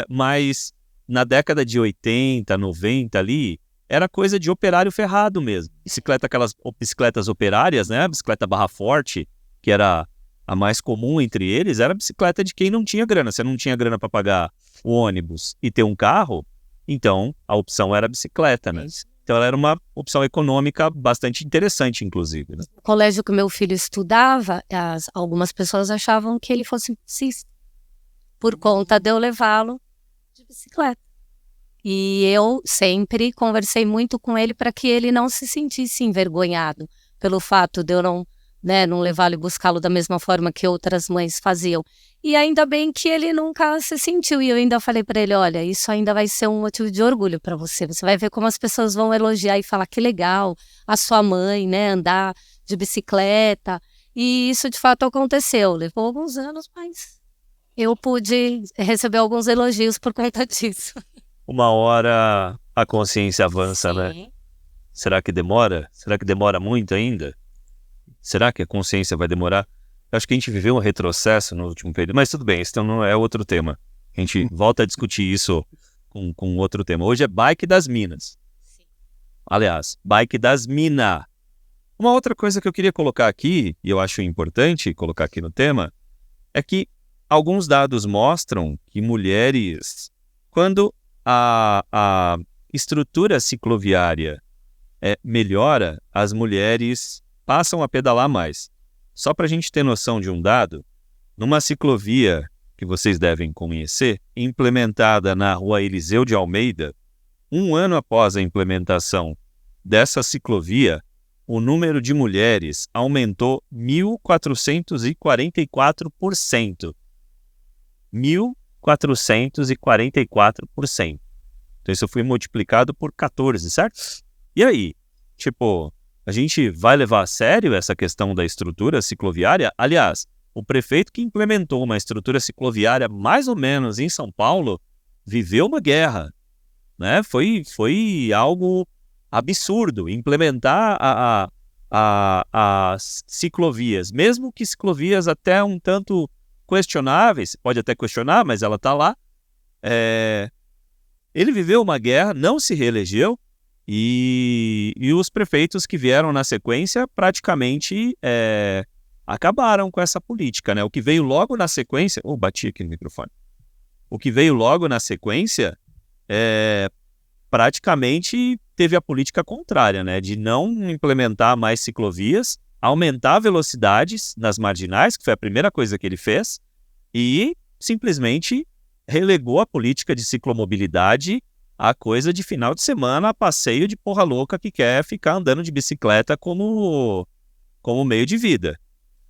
Mas na década de 80, 90 ali, era coisa de operário ferrado mesmo. Aquelas bicicletas operárias, né? A bicicleta barra forte, que era a mais comum entre eles, era a bicicleta de quem não tinha grana. Você não tinha grana para pagar o ônibus e ter um carro, então a opção era a bicicleta, né? Então ela era uma opção econômica bastante interessante, inclusive. Né? No colégio que meu filho estudava, algumas pessoas achavam que ele fosse taxista, por conta de eu levá-lo de bicicleta. E eu sempre conversei muito com ele para que ele não se sentisse envergonhado pelo fato de eu não levá-lo e buscá-lo da mesma forma que outras mães faziam. E ainda bem que ele nunca se sentiu. E eu ainda falei para ele, olha, isso ainda vai ser um motivo de orgulho para você. Você vai ver como as pessoas vão elogiar e falar que legal a sua mãe, né, andar de bicicleta. E isso de fato aconteceu. Levou alguns anos, mas eu pude receber alguns elogios por conta disso. Uma hora a consciência avança, Sim. né? Será que demora? Será que demora muito ainda? Será que a consciência vai demorar? Eu acho que a gente viveu um retrocesso no último período, mas tudo bem, isso não é outro tema. A gente volta a discutir isso com outro tema. Hoje é bike das minas. Sim. Aliás, bike das minas. Uma outra coisa que eu queria colocar aqui, e eu acho importante colocar aqui no tema, é que alguns dados mostram que mulheres, quando a estrutura cicloviária melhora, as mulheres passam a pedalar mais. Só para a gente ter noção de um dado, numa ciclovia que vocês devem conhecer, implementada na Rua Eliseu de Almeida, um ano após a implementação dessa ciclovia, o número de mulheres aumentou 1.444%. 1.444%. Então isso foi multiplicado por 14, certo? E aí? A gente vai levar a sério essa questão da estrutura cicloviária? Aliás, o prefeito que implementou uma estrutura cicloviária mais ou menos em São Paulo viveu uma guerra, né? Foi algo absurdo implementar as ciclovias, mesmo que ciclovias até um tanto questionáveis, pode até questionar, mas ela está lá. Ele viveu uma guerra, não se reelegeu, e os prefeitos que vieram na sequência praticamente acabaram com essa política, né? O que veio logo na sequência... bati aqui no microfone. O que veio logo na sequência praticamente teve a política contrária, né? De não implementar mais ciclovias, aumentar velocidades nas marginais, que foi a primeira coisa que ele fez, e simplesmente relegou a política de ciclomobilidade a coisa de final de semana, passeio de porra louca que quer ficar andando de bicicleta como meio de vida.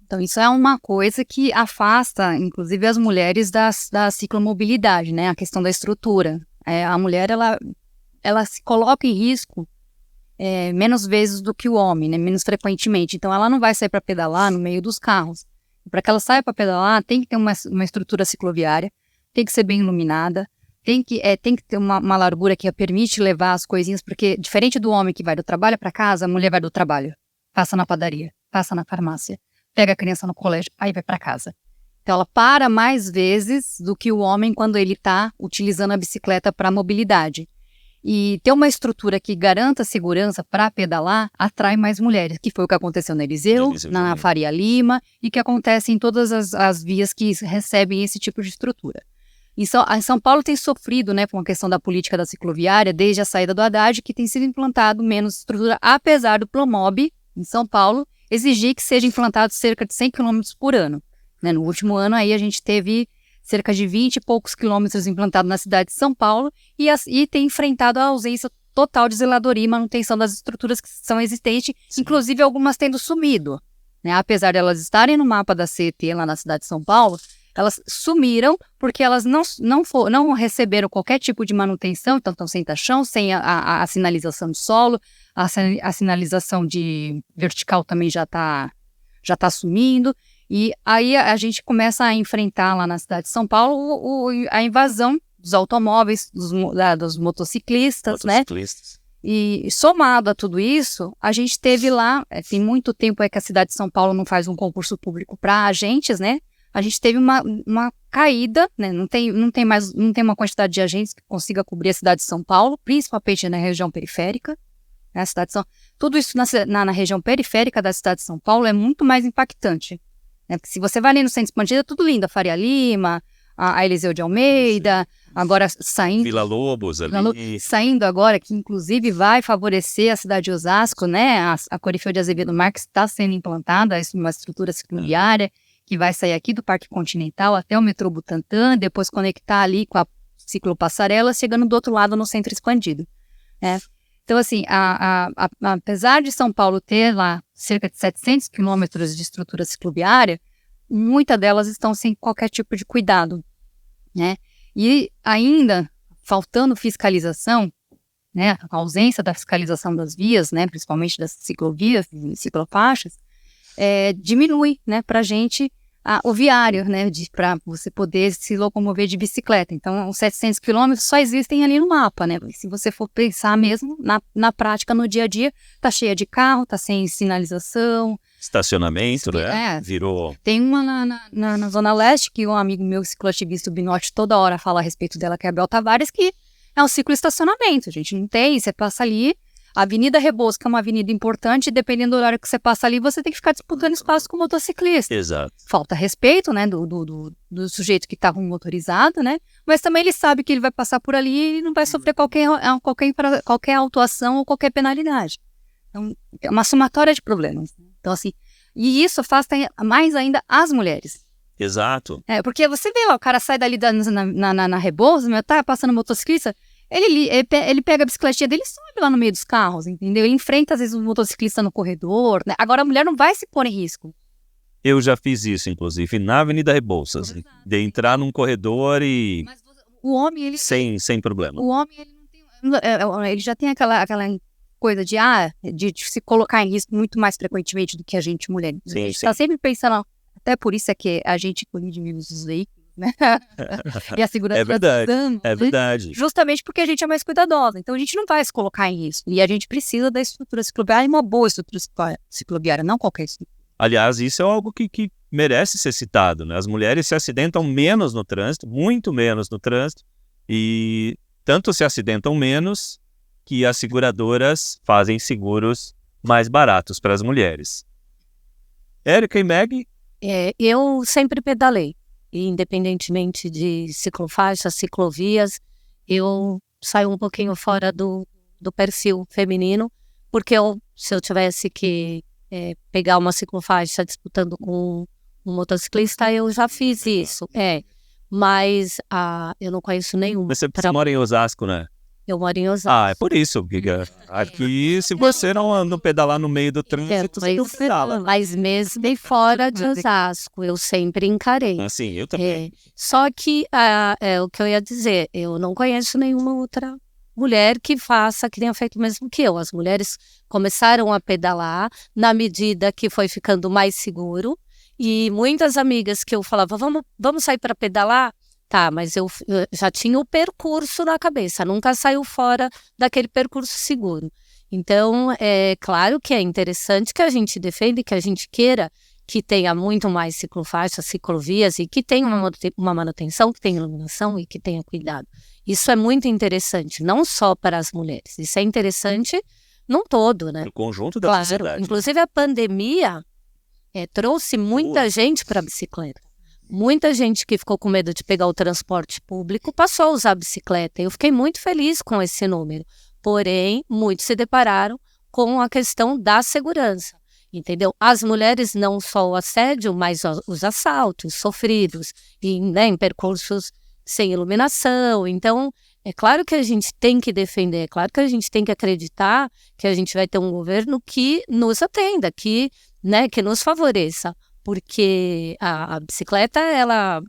Então, isso é uma coisa que afasta, inclusive, as mulheres da ciclomobilidade, né? A questão da estrutura. A mulher, ela se coloca em risco menos vezes do que o homem, né? Menos frequentemente. Então, ela não vai sair para pedalar no meio dos carros. Para que ela saia para pedalar, tem que ter uma estrutura cicloviária, tem que ser bem iluminada, tem que ter uma largura que a permite levar as coisinhas, porque, diferente do homem que vai do trabalho para casa, a mulher vai do trabalho, passa na padaria, passa na farmácia, pega a criança no colégio, aí vai para casa. Então, ela para mais vezes do que o homem quando ele está utilizando a bicicleta para mobilidade. E ter uma estrutura que garanta segurança para pedalar atrai mais mulheres, que foi o que aconteceu na Eliseu, na Faria Lima, e que acontece em todas as vias que recebem esse tipo de estrutura. Em São Paulo tem sofrido, né, com a questão da política da cicloviária, desde a saída do Haddad, que tem sido implantado menos estrutura, apesar do Promob, em São Paulo, exigir que seja implantado cerca de 100 km por ano. Né? No último ano, aí, a gente teve cerca de 20 e poucos quilômetros implantados na cidade de São Paulo e tem enfrentado a ausência total de zeladoria e manutenção das estruturas que são existentes, sim, inclusive algumas tendo sumido. Né? Apesar de elas estarem no mapa da CET lá na cidade de São Paulo, elas sumiram porque elas não receberam qualquer tipo de manutenção, então estão sem taxão, sem a sinalização de solo, a sinalização de vertical também já tá sumindo, e aí a gente começa a enfrentar lá na cidade de São Paulo a invasão dos automóveis, dos motociclistas, né? E somado a tudo isso, a gente teve lá, tem muito tempo que a cidade de São Paulo não faz um concurso público para agentes, né? A gente teve uma caída, né? Não tem uma quantidade de agentes que consiga cobrir a cidade de São Paulo, principalmente na região periférica. Né? Tudo isso na região periférica da cidade de São Paulo é muito mais impactante. Né? Porque se você vai ali no centro expandido, é tudo lindo, a Faria Lima, a Eliseu de Almeida, agora saindo... Vila Lobos ali. Saindo agora, que inclusive vai favorecer a cidade de Osasco, né? A Corifeu de Azevedo Marques está sendo implantada, uma estrutura cicloviária, que vai sair aqui do Parque Continental até o metrô Butantã, depois conectar ali com a ciclopassarela, chegando do outro lado no centro expandido. Né? Então, assim, apesar de São Paulo ter lá cerca de 700 quilômetros de estrutura cicloviária, muitas delas estão sem qualquer tipo de cuidado. Né? E ainda, faltando fiscalização, né, a ausência da fiscalização das vias, né, principalmente das ciclovias e ciclofaixas, diminui, né, para a gente o viário, né, para você poder se locomover de bicicleta. Então, os 700 quilômetros só existem ali no mapa, né? Se você for pensar mesmo, na prática, no dia a dia, tá cheia de carro, tá sem sinalização. Estacionamento, né? Virou... Tem uma na Zona Leste, que um amigo meu, cicloativista, o Binotti, toda hora fala a respeito dela, que é a Bel Tavares, que é um cicloestacionamento. A gente não tem, você passa ali... A Avenida Rebouças, que é uma avenida importante, dependendo do horário que você passa ali, você tem que ficar disputando espaço com o motociclista. Exato. Falta respeito, né, do sujeito que está com motorizado, né, mas também ele sabe que ele vai passar por ali e não vai sofrer qualquer autuação ou qualquer penalidade. Então, é uma somatória de problemas. Então, assim, e isso afasta mais ainda as mulheres. Exato. Porque você vê lá, o cara sai dali na Rebouças, tá passando motociclista, ele pega a bicicletinha dele e sobe lá no meio dos carros, entendeu? Ele enfrenta, às vezes, um motociclista no corredor, né? Agora, a mulher não vai se pôr em risco. Eu já fiz isso, inclusive, na Avenida Rebouças, de entrar num corredor e... Mas o homem, ele... Sem problema. O homem, ele não tem... Ele já tem aquela coisa de se colocar em risco muito mais frequentemente do que a gente, mulher. Sim, a gente tá sempre pensando... Até por isso é que a gente colide menos os veículos, né? E a segurança verdade, dos danos, verdade. Justamente porque a gente é mais cuidadosa. Então, a gente não vai se colocar em risco. E a gente precisa da estrutura cicloviária e uma boa estrutura cicloviária, não qualquer estrutura. Aliás, isso é algo que merece ser citado, né? As mulheres se acidentam menos no trânsito, muito menos no trânsito, e tanto se acidentam menos que as seguradoras fazem seguros mais baratos para as mulheres. Érica e Meg? Eu sempre pedalei. E independentemente de ciclofaixas, ciclovias, eu saio um pouquinho fora do do perfil feminino, porque se eu tivesse que pegar uma ciclofaixa disputando com um motociclista, eu já fiz isso, mas eu não conheço nenhum. Mas você mora em Osasco, né? Eu moro em Osasco. Ah, é por isso. Porque aqui, se você não pedalar no meio do trânsito, você não pedala. Mas mesmo e fora de Osasco, eu sempre encarei. Assim, eu também. Só que o que eu ia dizer, eu não conheço nenhuma outra mulher que tenha feito o mesmo que eu. As mulheres começaram a pedalar na medida que foi ficando mais seguro. E muitas amigas que eu falava, vamos sair para pedalar? Tá, mas eu já tinha o percurso na cabeça, nunca saiu fora daquele percurso seguro. Então, é claro que é interessante que a gente defenda e que a gente queira que tenha muito mais ciclofaixas, ciclovias e que tenha uma manutenção, que tenha iluminação e que tenha cuidado. Isso é muito interessante, não só para as mulheres, isso é interessante num todo, né? No conjunto da sociedade. Inclusive a pandemia trouxe muita gente para a bicicleta. Muita gente que ficou com medo de pegar o transporte público passou a usar a bicicleta. Eu fiquei muito feliz com esse número. Porém, muitos se depararam com a questão da segurança, entendeu? As mulheres, não só o assédio, mas os assaltos sofridos em percursos sem iluminação. Então, é claro que a gente tem que defender, é claro que a gente tem que acreditar que a gente vai ter um governo que nos atenda, que nos favoreça. Porque a bicicleta, ela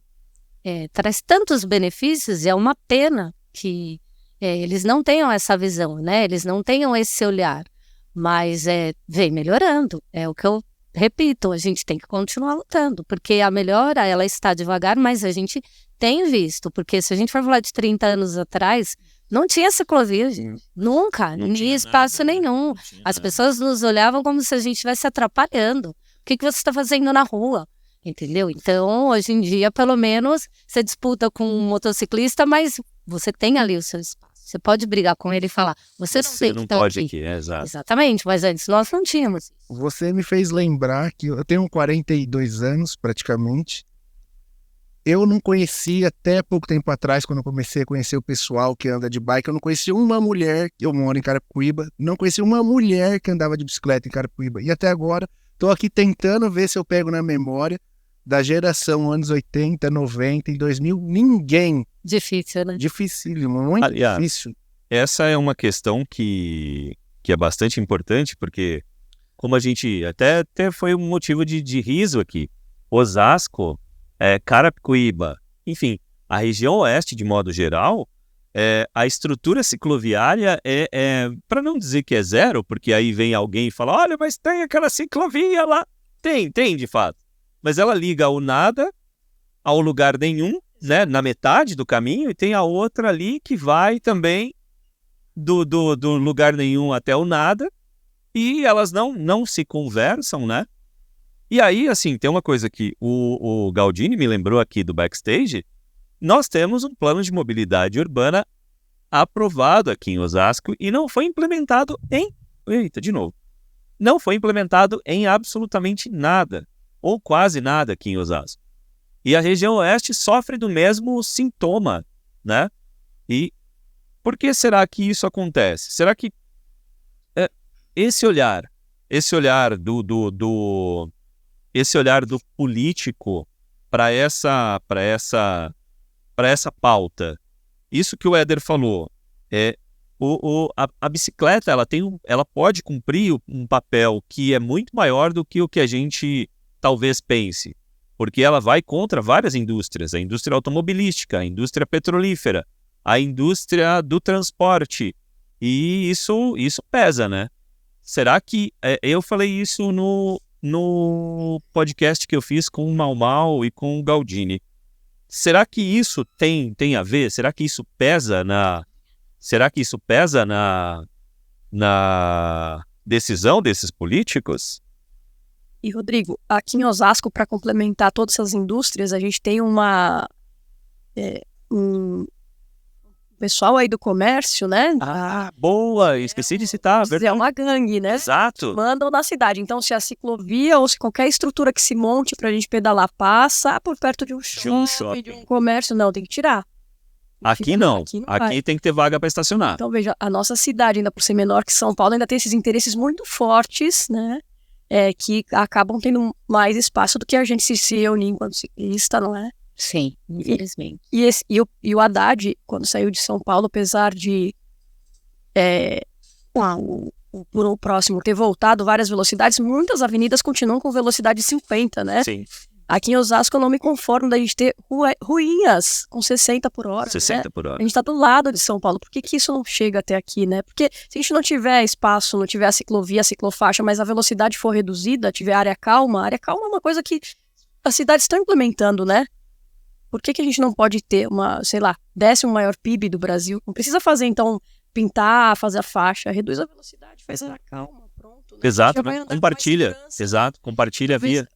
traz tantos benefícios e é uma pena que eles não tenham essa visão, né? Eles não tenham esse olhar, mas vem melhorando, é o que eu repito, a gente tem que continuar lutando, porque a melhora, ela está devagar, mas a gente tem visto, porque se a gente for falar de 30 anos atrás, não tinha ciclovia, gente. Nunca, nem espaço nenhum. As pessoas nos olhavam como se a gente estivesse atrapalhando. O que você está fazendo na rua? Entendeu? Então, hoje em dia, pelo menos, você disputa com um motociclista, mas você tem ali o seu espaço. Você pode brigar com ele e falar, você não pode aqui, exato. Exatamente, mas antes nós não tínhamos. Você me fez lembrar que eu tenho 42 anos, praticamente. Eu não conhecia, até pouco tempo atrás, quando eu comecei a conhecer o pessoal que anda de bike, eu não conhecia uma mulher, eu moro em Carapicuíba, não conhecia uma mulher que andava de bicicleta em Carapicuíba. E até agora, estou aqui tentando ver se eu pego na memória da geração anos 80, 90 e 2000, ninguém. Difícil, né? Dificílimo, muito difícil. Essa é uma questão que é bastante importante, porque como a gente até foi um motivo de riso aqui, Osasco, Carapicuíba, enfim, a região oeste de modo geral, a estrutura cicloviária para não dizer que é zero, porque aí vem alguém e fala, olha, mas tem aquela ciclovia lá. Tem de fato. Mas ela liga o nada ao lugar nenhum, né, na metade do caminho, e tem a outra ali que vai também do lugar nenhum até o nada, e elas não se conversam, né? E aí, assim, tem uma coisa que o Galdini me lembrou aqui do backstage, nós temos um plano de mobilidade urbana aprovado aqui em Osasco e não foi implementado não foi implementado em absolutamente nada, ou quase nada aqui em Osasco. E a região oeste sofre do mesmo sintoma, né? E por que será que isso acontece? Será que esse olhar do político para essa pauta, isso que o Éder falou, a bicicleta ela pode cumprir um papel que é muito maior do que o que a gente talvez pense, porque ela vai contra várias indústrias, a indústria automobilística, a indústria petrolífera, a indústria do transporte, e isso pesa, né? Será que... eu falei isso no podcast que eu fiz com o Mau e com o Galdini. Será que isso tem a ver? Será que isso pesa na decisão desses políticos? E, Rodrigo, aqui em Osasco, para complementar todas essas indústrias, a gente tem um pessoal aí do comércio, né? Ah, boa! Esqueci de citar. É uma gangue, né? Exato. Mandam na cidade. Então, se a ciclovia ou se qualquer estrutura que se monte pra gente pedalar passa por perto de um shopping, de um comércio, não, tem que tirar. Aqui não. Aqui não Aqui vai. tem que ter vaga para estacionar. Então, veja, a nossa cidade, ainda por ser menor que São Paulo, ainda tem esses interesses muito fortes, né? Que acabam tendo mais espaço do que a gente se reunir enquanto ciclista, não é? Sim, infelizmente. E o Haddad, quando saiu de São Paulo, apesar de por o próximo ter voltado várias velocidades, muitas avenidas continuam com velocidade 50, né? Sim, Aqui em Osasco eu não me conformo da gente ter ruinhas com 60 por hora, 60 né? por hora. A gente tá do lado de São Paulo, por que que isso não chega até aqui, né? Porque se a gente não tiver espaço, não tiver a ciclovia, a ciclofaixa, mas a velocidade for reduzida, tiver área calma é uma coisa que as cidades estão implementando, né? Por que que a gente não pode ter uma, sei lá, 10º maior PIB do Brasil? Não precisa fazer, então, pintar, fazer a faixa, reduz a velocidade, faz área calma, pronto. Né? Exato, Já vai né? andar com mais Compartilha. segurança. Exato, compartilha a Talvez via.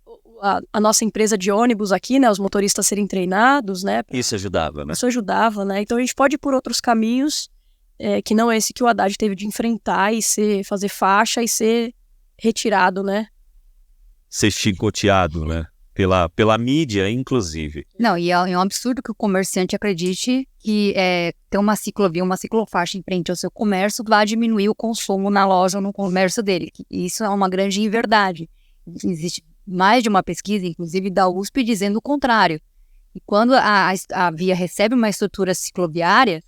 a nossa empresa de ônibus aqui, né, os motoristas serem treinados, né, Isso ajudava, né? isso ajudava, né, então a gente pode ir por outros caminhos, que não é esse que o Haddad teve de enfrentar e fazer faixa e ser retirado, né. Ser chicoteado, né? Pela mídia, inclusive. Não, e é um absurdo que o comerciante acredite que ter uma ciclovia, uma ciclofaixa em frente ao seu comércio vai diminuir o consumo na loja ou no comércio dele. Isso é uma grande inverdade. Existe mais de uma pesquisa, inclusive da USP, dizendo o contrário. E quando a via recebe uma estrutura cicloviária,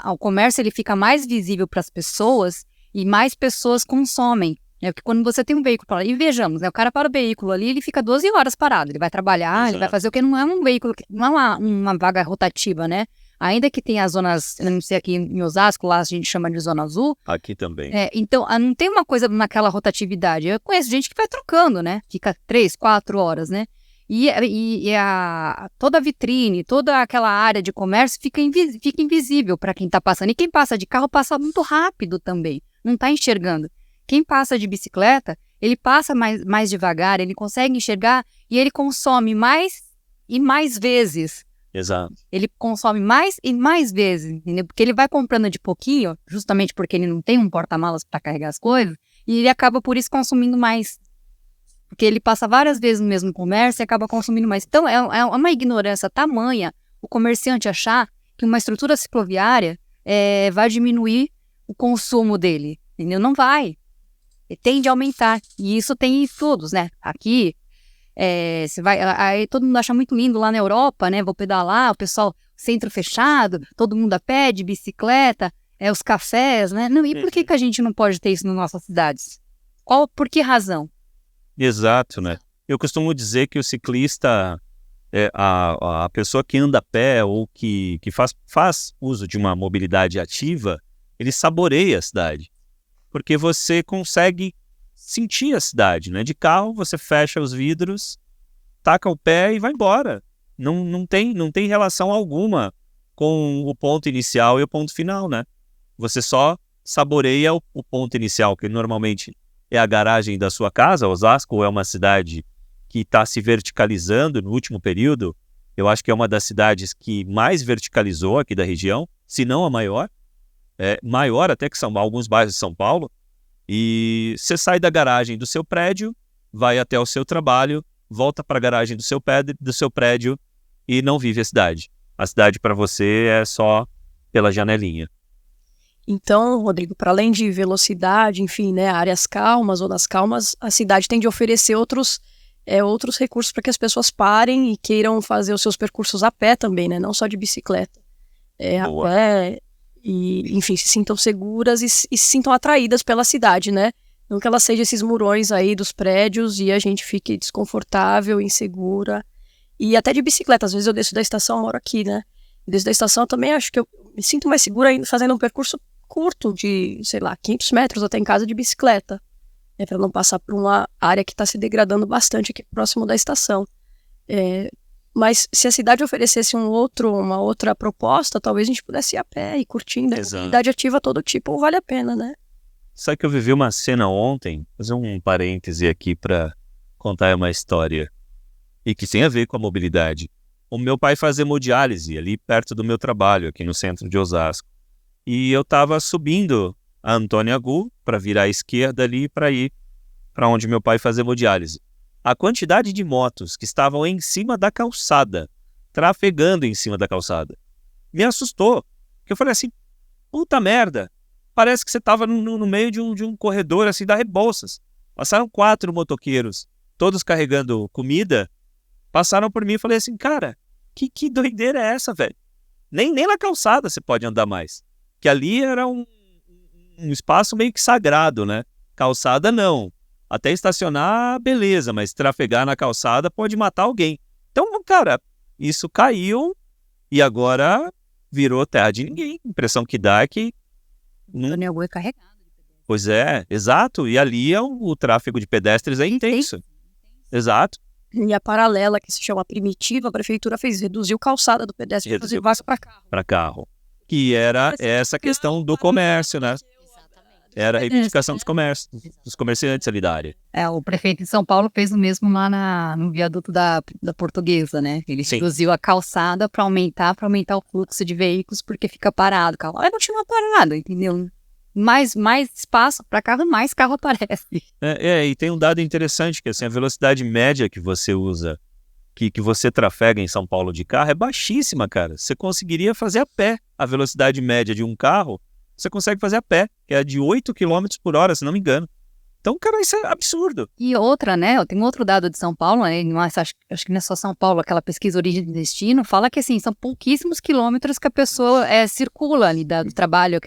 o comércio ele fica mais visível para as pessoas e mais pessoas consomem. Porque quando você tem um veículo para lá, e vejamos, né, o cara para o veículo ali, ele fica 12 horas parado, ele vai trabalhar, Exato. ele vai fazer o que não é um veículo, não é uma vaga rotativa, né? Ainda que tenha as zonas, eu não sei, aqui em Osasco, lá a gente chama de zona azul, Aqui também. então não tem uma coisa naquela rotatividade. Eu conheço gente que vai trocando, né? Fica 3, 4 horas, né? E toda a vitrine, toda aquela área de comércio fica invisível para quem está passando. E quem passa de carro passa muito rápido também, não está enxergando. Quem passa de bicicleta, ele passa mais devagar, ele consegue enxergar e ele consome mais e mais vezes. Exato. Ele consome mais e mais vezes, entendeu? Porque ele vai comprando de pouquinho, justamente porque ele não tem um porta-malas para carregar as coisas, e ele acaba por isso consumindo mais. Porque ele passa várias vezes no mesmo comércio e acaba consumindo mais. Então, é uma ignorância tamanha o comerciante achar que uma estrutura cicloviária vai diminuir o consumo dele, entendeu? Não vai. Ele tende a aumentar. E isso tem em estudos, né? Aqui, você vai, aí todo mundo acha muito lindo lá na Europa, né? Vou pedalar, o pessoal, centro fechado, todo mundo a pé, de bicicleta, os cafés, né? Não, e por que a gente não pode ter isso nas nossas cidades? Por que razão? Exato, né? Eu costumo dizer que o ciclista, a pessoa que anda a pé ou que faz uso de uma mobilidade ativa, ele saboreia a cidade. Porque você consegue sentir a cidade, né? De carro, você fecha os vidros, taca o pé e vai embora. Não tem relação alguma com o ponto inicial e o ponto final, né? Você só saboreia o ponto inicial, que normalmente é a garagem da sua casa. Osasco é uma cidade que está se verticalizando no último período. Eu acho que é uma das cidades que mais verticalizou aqui da região, se não a maior. Maior até que alguns bairros de São Paulo. E você sai da garagem do seu prédio, vai até o seu trabalho, volta para a garagem do seu prédio e não vive a cidade. A cidade para você é só pela janelinha. Então, Rodrigo, para além de velocidade, enfim, né, áreas calmas ou nas calmas, a cidade tem de oferecer outros recursos para que as pessoas parem e queiram fazer os seus percursos a pé também, né, não só de bicicleta. A pé e, enfim, se sintam seguras e se sintam atraídas pela cidade, né? Não que ela seja esses murões aí dos prédios e a gente fique desconfortável, insegura. E até de bicicleta, às vezes eu desço da estação, eu moro aqui, né? Desço da estação eu também acho que eu me sinto mais segura ainda fazendo um percurso curto de, sei lá, 500 metros até em casa de bicicleta. Para não passar por uma área que está se degradando bastante aqui próximo da estação. Mas se a cidade oferecesse uma outra proposta, talvez a gente pudesse ir a pé e curtindo. A mobilidade ativa todo tipo vale a pena, né? Sabe que eu vivi uma cena ontem, vou fazer um parêntese aqui para contar uma história, e que tem a ver com a mobilidade. O meu pai faz hemodiálise ali perto do meu trabalho, aqui no centro de Osasco. E eu estava subindo a Antônia Gu para virar à esquerda ali para ir para onde meu pai faz hemodiálise. A quantidade de motos que estavam em cima da calçada, trafegando em cima da calçada. me assustou. Porque eu falei assim, puta merda, parece que você tava no meio de um corredor assim da Rebouças. Passaram 4 motoqueiros, todos carregando comida, passaram por mim e falei assim, cara, que doideira é essa, velho? Nem na calçada você pode andar mais. Que ali era um espaço meio que sagrado, né? Calçada não. Até estacionar, beleza, mas trafegar na calçada pode matar alguém. Então, cara, isso caiu e agora virou terra de ninguém. A impressão que dá é que... Antônio Augusto é carregado. Pois é, exato. E ali o tráfego de pedestres é intenso. Exato. E a paralela, que se chama primitiva, a prefeitura reduziu calçada do pedestre para fazer vaga para carro. Para carro. Que era essa questão do comércio, né? Era a reivindicação dos comerciantes ali da área. O prefeito de São Paulo fez o mesmo lá no viaduto da Portuguesa, né? Ele reduziu a calçada para aumentar o fluxo de veículos, porque fica parado. O carro vai continuar parado, entendeu? Mais espaço para carro, mais carro aparece. E tem um dado interessante, que assim, a velocidade média que você usa, que você trafega em São Paulo de carro, é baixíssima, cara. Você conseguiria fazer a pé. A velocidade média de um carro, você consegue fazer a pé, que é de 8 km por hora, se não me engano. Então, cara, isso é absurdo. E outra, né? Tem outro dado de São Paulo, né? Acho que não é só São Paulo, aquela pesquisa Origem e Destino, fala que, assim, são pouquíssimos quilômetros que a pessoa circula ali do trabalho,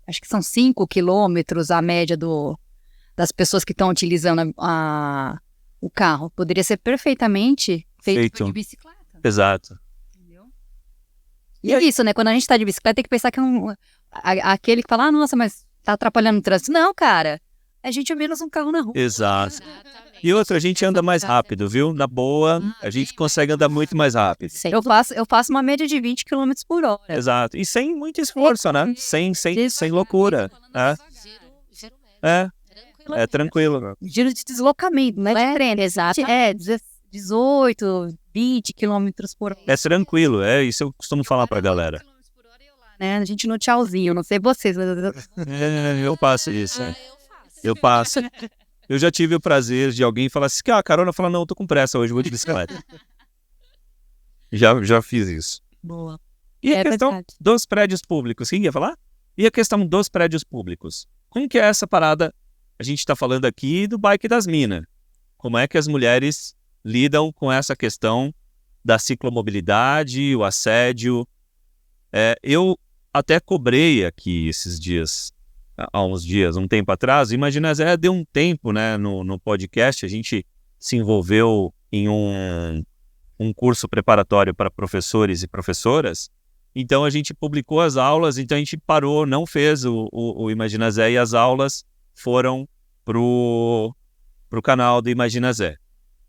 acho que são 5 quilômetros a média das pessoas que estão utilizando o carro. Poderia ser perfeitamente feito de bicicleta. Exato. Entendeu? E é isso, né? Quando a gente tá de bicicleta, tem que pensar que aquele que fala, nossa, mas tá atrapalhando o trânsito. Não, cara. A gente é menos um carro na rua. Exato. E outra, a gente anda mais rápido, viu? Na boa, a gente consegue andar muito mais rápido. Eu faço uma média de 20 km por hora. Exato. E sem muito esforço, né? Sem loucura. É tranquilo. Giro de deslocamento, não é de treino. Exato. 18, 20 km por hora. É tranquilo, isso eu costumo falar pra galera. Né? A gente no tchauzinho, não sei vocês, mas eu passo isso. Eu passo. Eu já tive o prazer de alguém falar assim, a carona fala, não, eu tô com pressa hoje, vou de bicicleta. já fiz isso. Boa. E a questão dos prédios públicos, quem ia falar? E a questão dos prédios públicos? Como que é essa parada? A gente tá falando aqui do Bike das Minas. Como é que as mulheres lidam com essa questão da ciclomobilidade, o assédio? Eu até cobrei aqui esses dias, há uns dias, um tempo atrás, o Imagina Zé deu um tempo, né, no podcast, a gente se envolveu em um curso preparatório para professores e professoras, então a gente publicou as aulas, então a gente parou, não fez o Imagina Zé, e as aulas foram pro canal do Imagina Zé.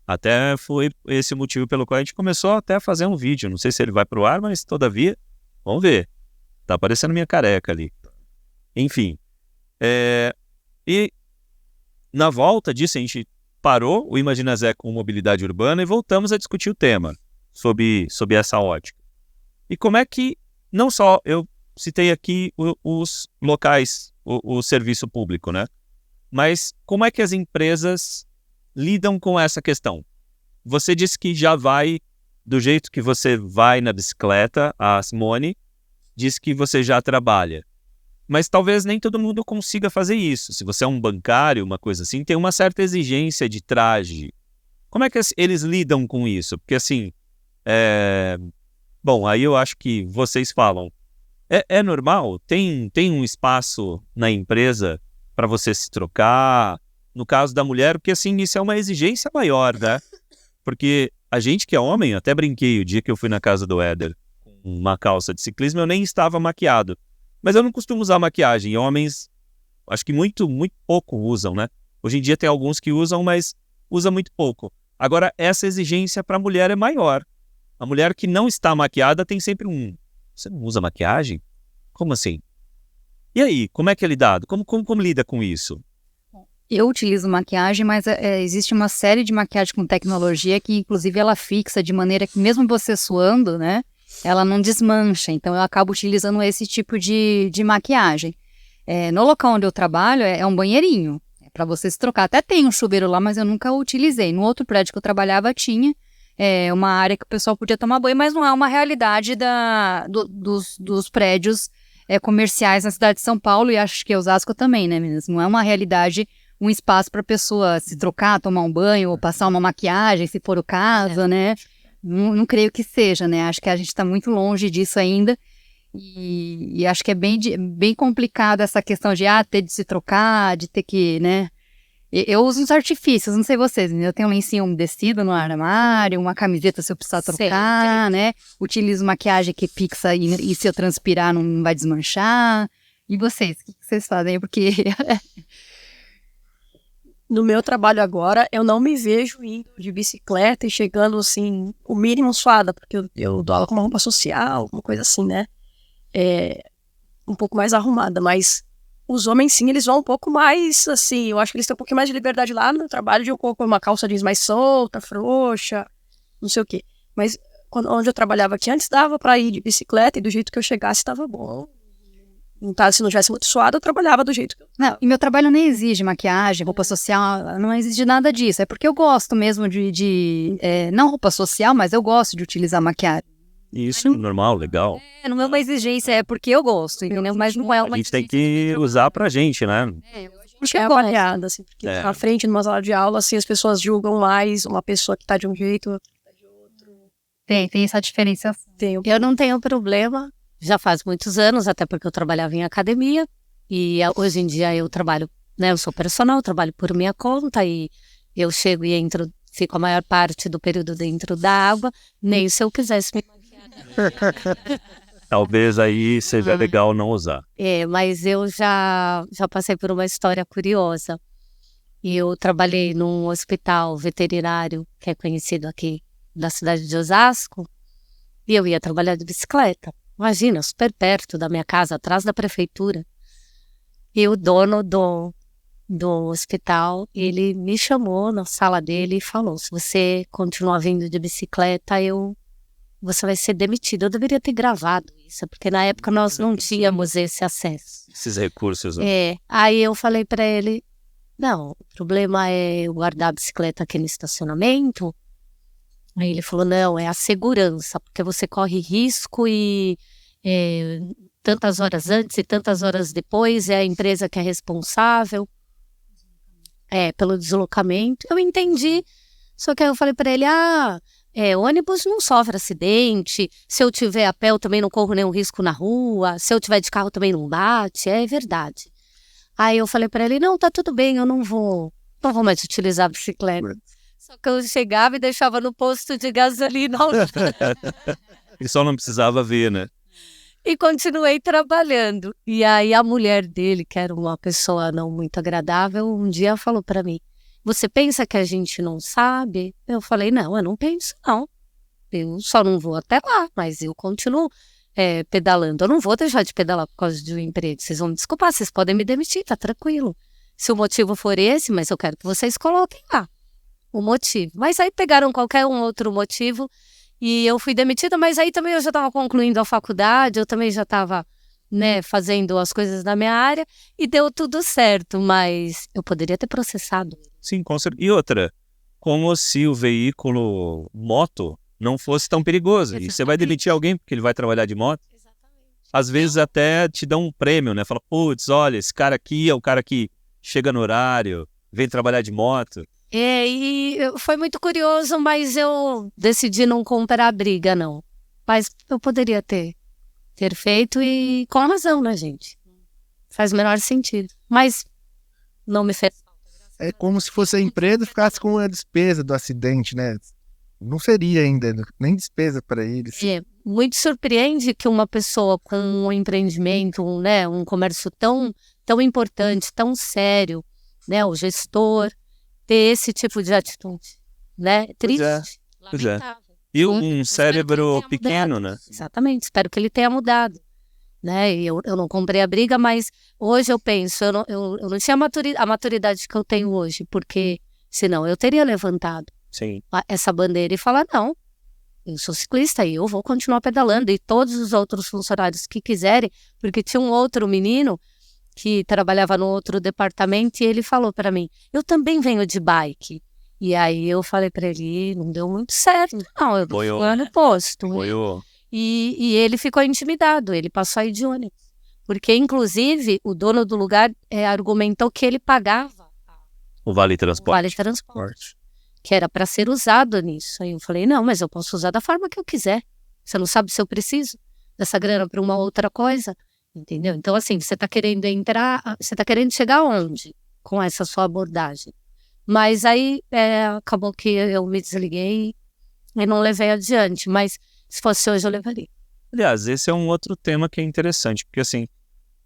Até foi esse o motivo pelo qual a gente começou até a fazer um vídeo, não sei se ele vai pro ar, mas todavia, vamos ver, tá aparecendo minha careca ali. Enfim, e na volta disso a gente parou o Imagina Zé com mobilidade urbana e voltamos a discutir o tema sob essa ótica. E como é que, não só eu citei aqui os locais, o serviço público, né? Mas como é que as empresas lidam com essa questão? Você disse que já vai do jeito que você vai na bicicleta, a Simone disse que você já trabalha. Mas talvez nem todo mundo consiga fazer isso. Se você é um bancário, uma coisa assim, tem uma certa exigência de traje. Como é que eles lidam com isso? Porque assim, bom, aí eu acho que vocês falam, é normal? Tem um espaço na empresa para você se trocar? No caso da mulher, porque assim, isso é uma exigência maior, né? Porque a gente que é homem, até brinquei o dia que eu fui na casa do Éder com uma calça de ciclismo, eu nem estava maquiado. Mas eu não costumo usar maquiagem. Homens, acho que muito pouco usam, né? Hoje em dia tem alguns que usam, mas usa muito pouco. Agora, essa exigência para a mulher é maior. A mulher que não está maquiada tem sempre você não usa maquiagem? Como assim? E aí, como é que é lidado? Como lida com isso? Eu utilizo maquiagem, mas existe uma série de maquiagem com tecnologia que, inclusive, ela fixa de maneira que, mesmo você suando, né? Ela não desmancha, então eu acabo utilizando esse tipo de maquiagem. No local onde eu trabalho é um banheirinho, para você se trocar. Até tem um chuveiro lá, mas eu nunca o utilizei. No outro prédio que eu trabalhava tinha, uma área que o pessoal podia tomar banho, mas não é uma realidade dos prédios comerciais na cidade de São Paulo, e acho que Osasco também, né, meninas? Não é uma realidade, um espaço para a pessoa se trocar, tomar um banho ou passar uma maquiagem, se for o caso, né? Não creio que seja, né? Acho que a gente está muito longe disso ainda. E acho que é bem complicado essa questão de ter de se trocar, de ter que, né? Eu uso uns artifícios, não sei vocês, eu tenho um lencinho umedecido no armário, uma camiseta se eu precisar trocar, né? Utilizo maquiagem que fixa e se eu transpirar não vai desmanchar. E vocês, o que vocês fazem? Porque... No meu trabalho agora, eu não me vejo indo de bicicleta e chegando, assim, o mínimo suada, porque eu dou aula com uma roupa social, uma coisa assim, né? Um pouco mais arrumada, mas os homens, sim, eles vão um pouco mais, assim, eu acho que eles têm um pouquinho mais de liberdade lá no trabalho, de eu colocar uma calça jeans mais solta, frouxa, não sei o quê. Mas onde eu trabalhava aqui antes, dava pra ir de bicicleta e do jeito que eu chegasse, estava bom. Se não tivesse muito suado, eu trabalhava do jeito que eu... Não, e meu trabalho nem exige maquiagem, roupa social, não exige nada disso. É porque eu gosto mesmo não roupa social, mas eu gosto de utilizar maquiagem. Isso, normal, legal. Não é uma exigência, é porque eu gosto, entendeu? Mas não é uma A gente tem que usar pra gente, né? Acho que é avaliada, assim, porque na frente, numa sala de aula, assim, as pessoas julgam mais uma pessoa que tá de um jeito, outra que tá de outro. Tem essa diferença. Eu não tenho problema, já faz muitos anos, até porque eu trabalhava em academia, e hoje em dia eu trabalho, né, eu sou personal, trabalho por minha conta, e eu chego e entro, fico a maior parte do período dentro da água, nem se eu quisesse me maquiar. Talvez aí seja legal não usar. Mas eu já passei por uma história curiosa. Eu trabalhei num hospital veterinário que é conhecido aqui da cidade de Osasco, e eu ia trabalhar de bicicleta. Imagina, super perto da minha casa, atrás da prefeitura. E o dono do hospital, ele me chamou na sala dele e falou: se você continuar vindo de bicicleta, você vai ser demitido. Eu deveria ter gravado isso, porque na época nós não tínhamos esse acesso. Esses recursos. Aí eu falei para ele: não, o problema é eu guardar a bicicleta aqui no estacionamento. Aí ele falou: não, é a segurança, porque você corre risco e tantas horas antes e tantas horas depois é a empresa que é responsável pelo deslocamento. Eu entendi, só que aí eu falei para ele: ônibus não sofre acidente, se eu tiver a pé eu também não corro nenhum risco na rua, se eu tiver de carro também não bate, é verdade. Aí eu falei para ele: não, tá tudo bem, eu não vou mais utilizar a bicicleta. Só que eu chegava e deixava no posto de gasolina. Ele só não precisava ver, né? E continuei trabalhando. E aí a mulher dele, que era uma pessoa não muito agradável, um dia falou para mim: você pensa que a gente não sabe? Eu falei: não, eu não penso não. Eu só não vou até lá, mas eu continuo pedalando. Eu não vou deixar de pedalar por causa de um emprego. Vocês vão me desculpar, vocês podem me demitir, tá tranquilo. Se o motivo for esse, mas eu quero que vocês coloquem lá o motivo. Mas aí pegaram qualquer outro motivo e eu fui demitida, mas aí também eu já estava concluindo a faculdade, eu também já estava, né, fazendo as coisas da minha área e deu tudo certo, mas eu poderia ter processado. Sim, com certeza. E outra, como se o veículo moto não fosse tão perigoso. E você vai demitir alguém porque ele vai trabalhar de moto? Exatamente. Às vezes até te dão um prêmio, né? Fala: putz, olha, esse cara aqui é o cara que chega no horário, vem trabalhar de moto. E foi muito curioso, mas eu decidi não comprar a briga, não. Mas eu poderia ter feito e com razão, né, gente? Faz o menor sentido. Mas não me fez. É como se fosse a empresa ficasse com a despesa do acidente, né? Não seria ainda, nem despesa para eles. Muito surpreende que uma pessoa com um empreendimento, né, um comércio tão importante, tão sério, né, o gestor, ter esse tipo de atitude, né? Triste, lamentável. E um cérebro pequeno, né? Exatamente, espero que ele tenha mudado, né? E eu não comprei a briga, mas hoje eu penso, eu não tinha a maturidade que eu tenho hoje, porque senão eu teria levantado essa bandeira e falar: não, eu sou ciclista e eu vou continuar pedalando, e todos os outros funcionários que quiserem, porque tinha um outro menino que trabalhava no outro departamento e ele falou para mim: eu também venho de bike E aí eu falei pra ele, não deu muito certo, não, eu Foi o- fui no posto. Foi o... E ele ficou intimidado, ele passou a ir de ônibus. Porque, inclusive, o dono do lugar argumentou que ele pagava O Vale o Transporte. Vale Transporte, que era para ser usado nisso. Aí eu falei, não, mas eu posso usar da forma que eu quiser. Você não sabe se eu preciso dessa grana para uma outra coisa, entendeu? Então, assim, você está querendo entrar, você está querendo chegar aonde com essa sua abordagem? Mas aí acabou que eu me desliguei e não levei adiante, mas se fosse hoje eu levaria. Aliás, esse é um outro tema que é interessante, porque assim,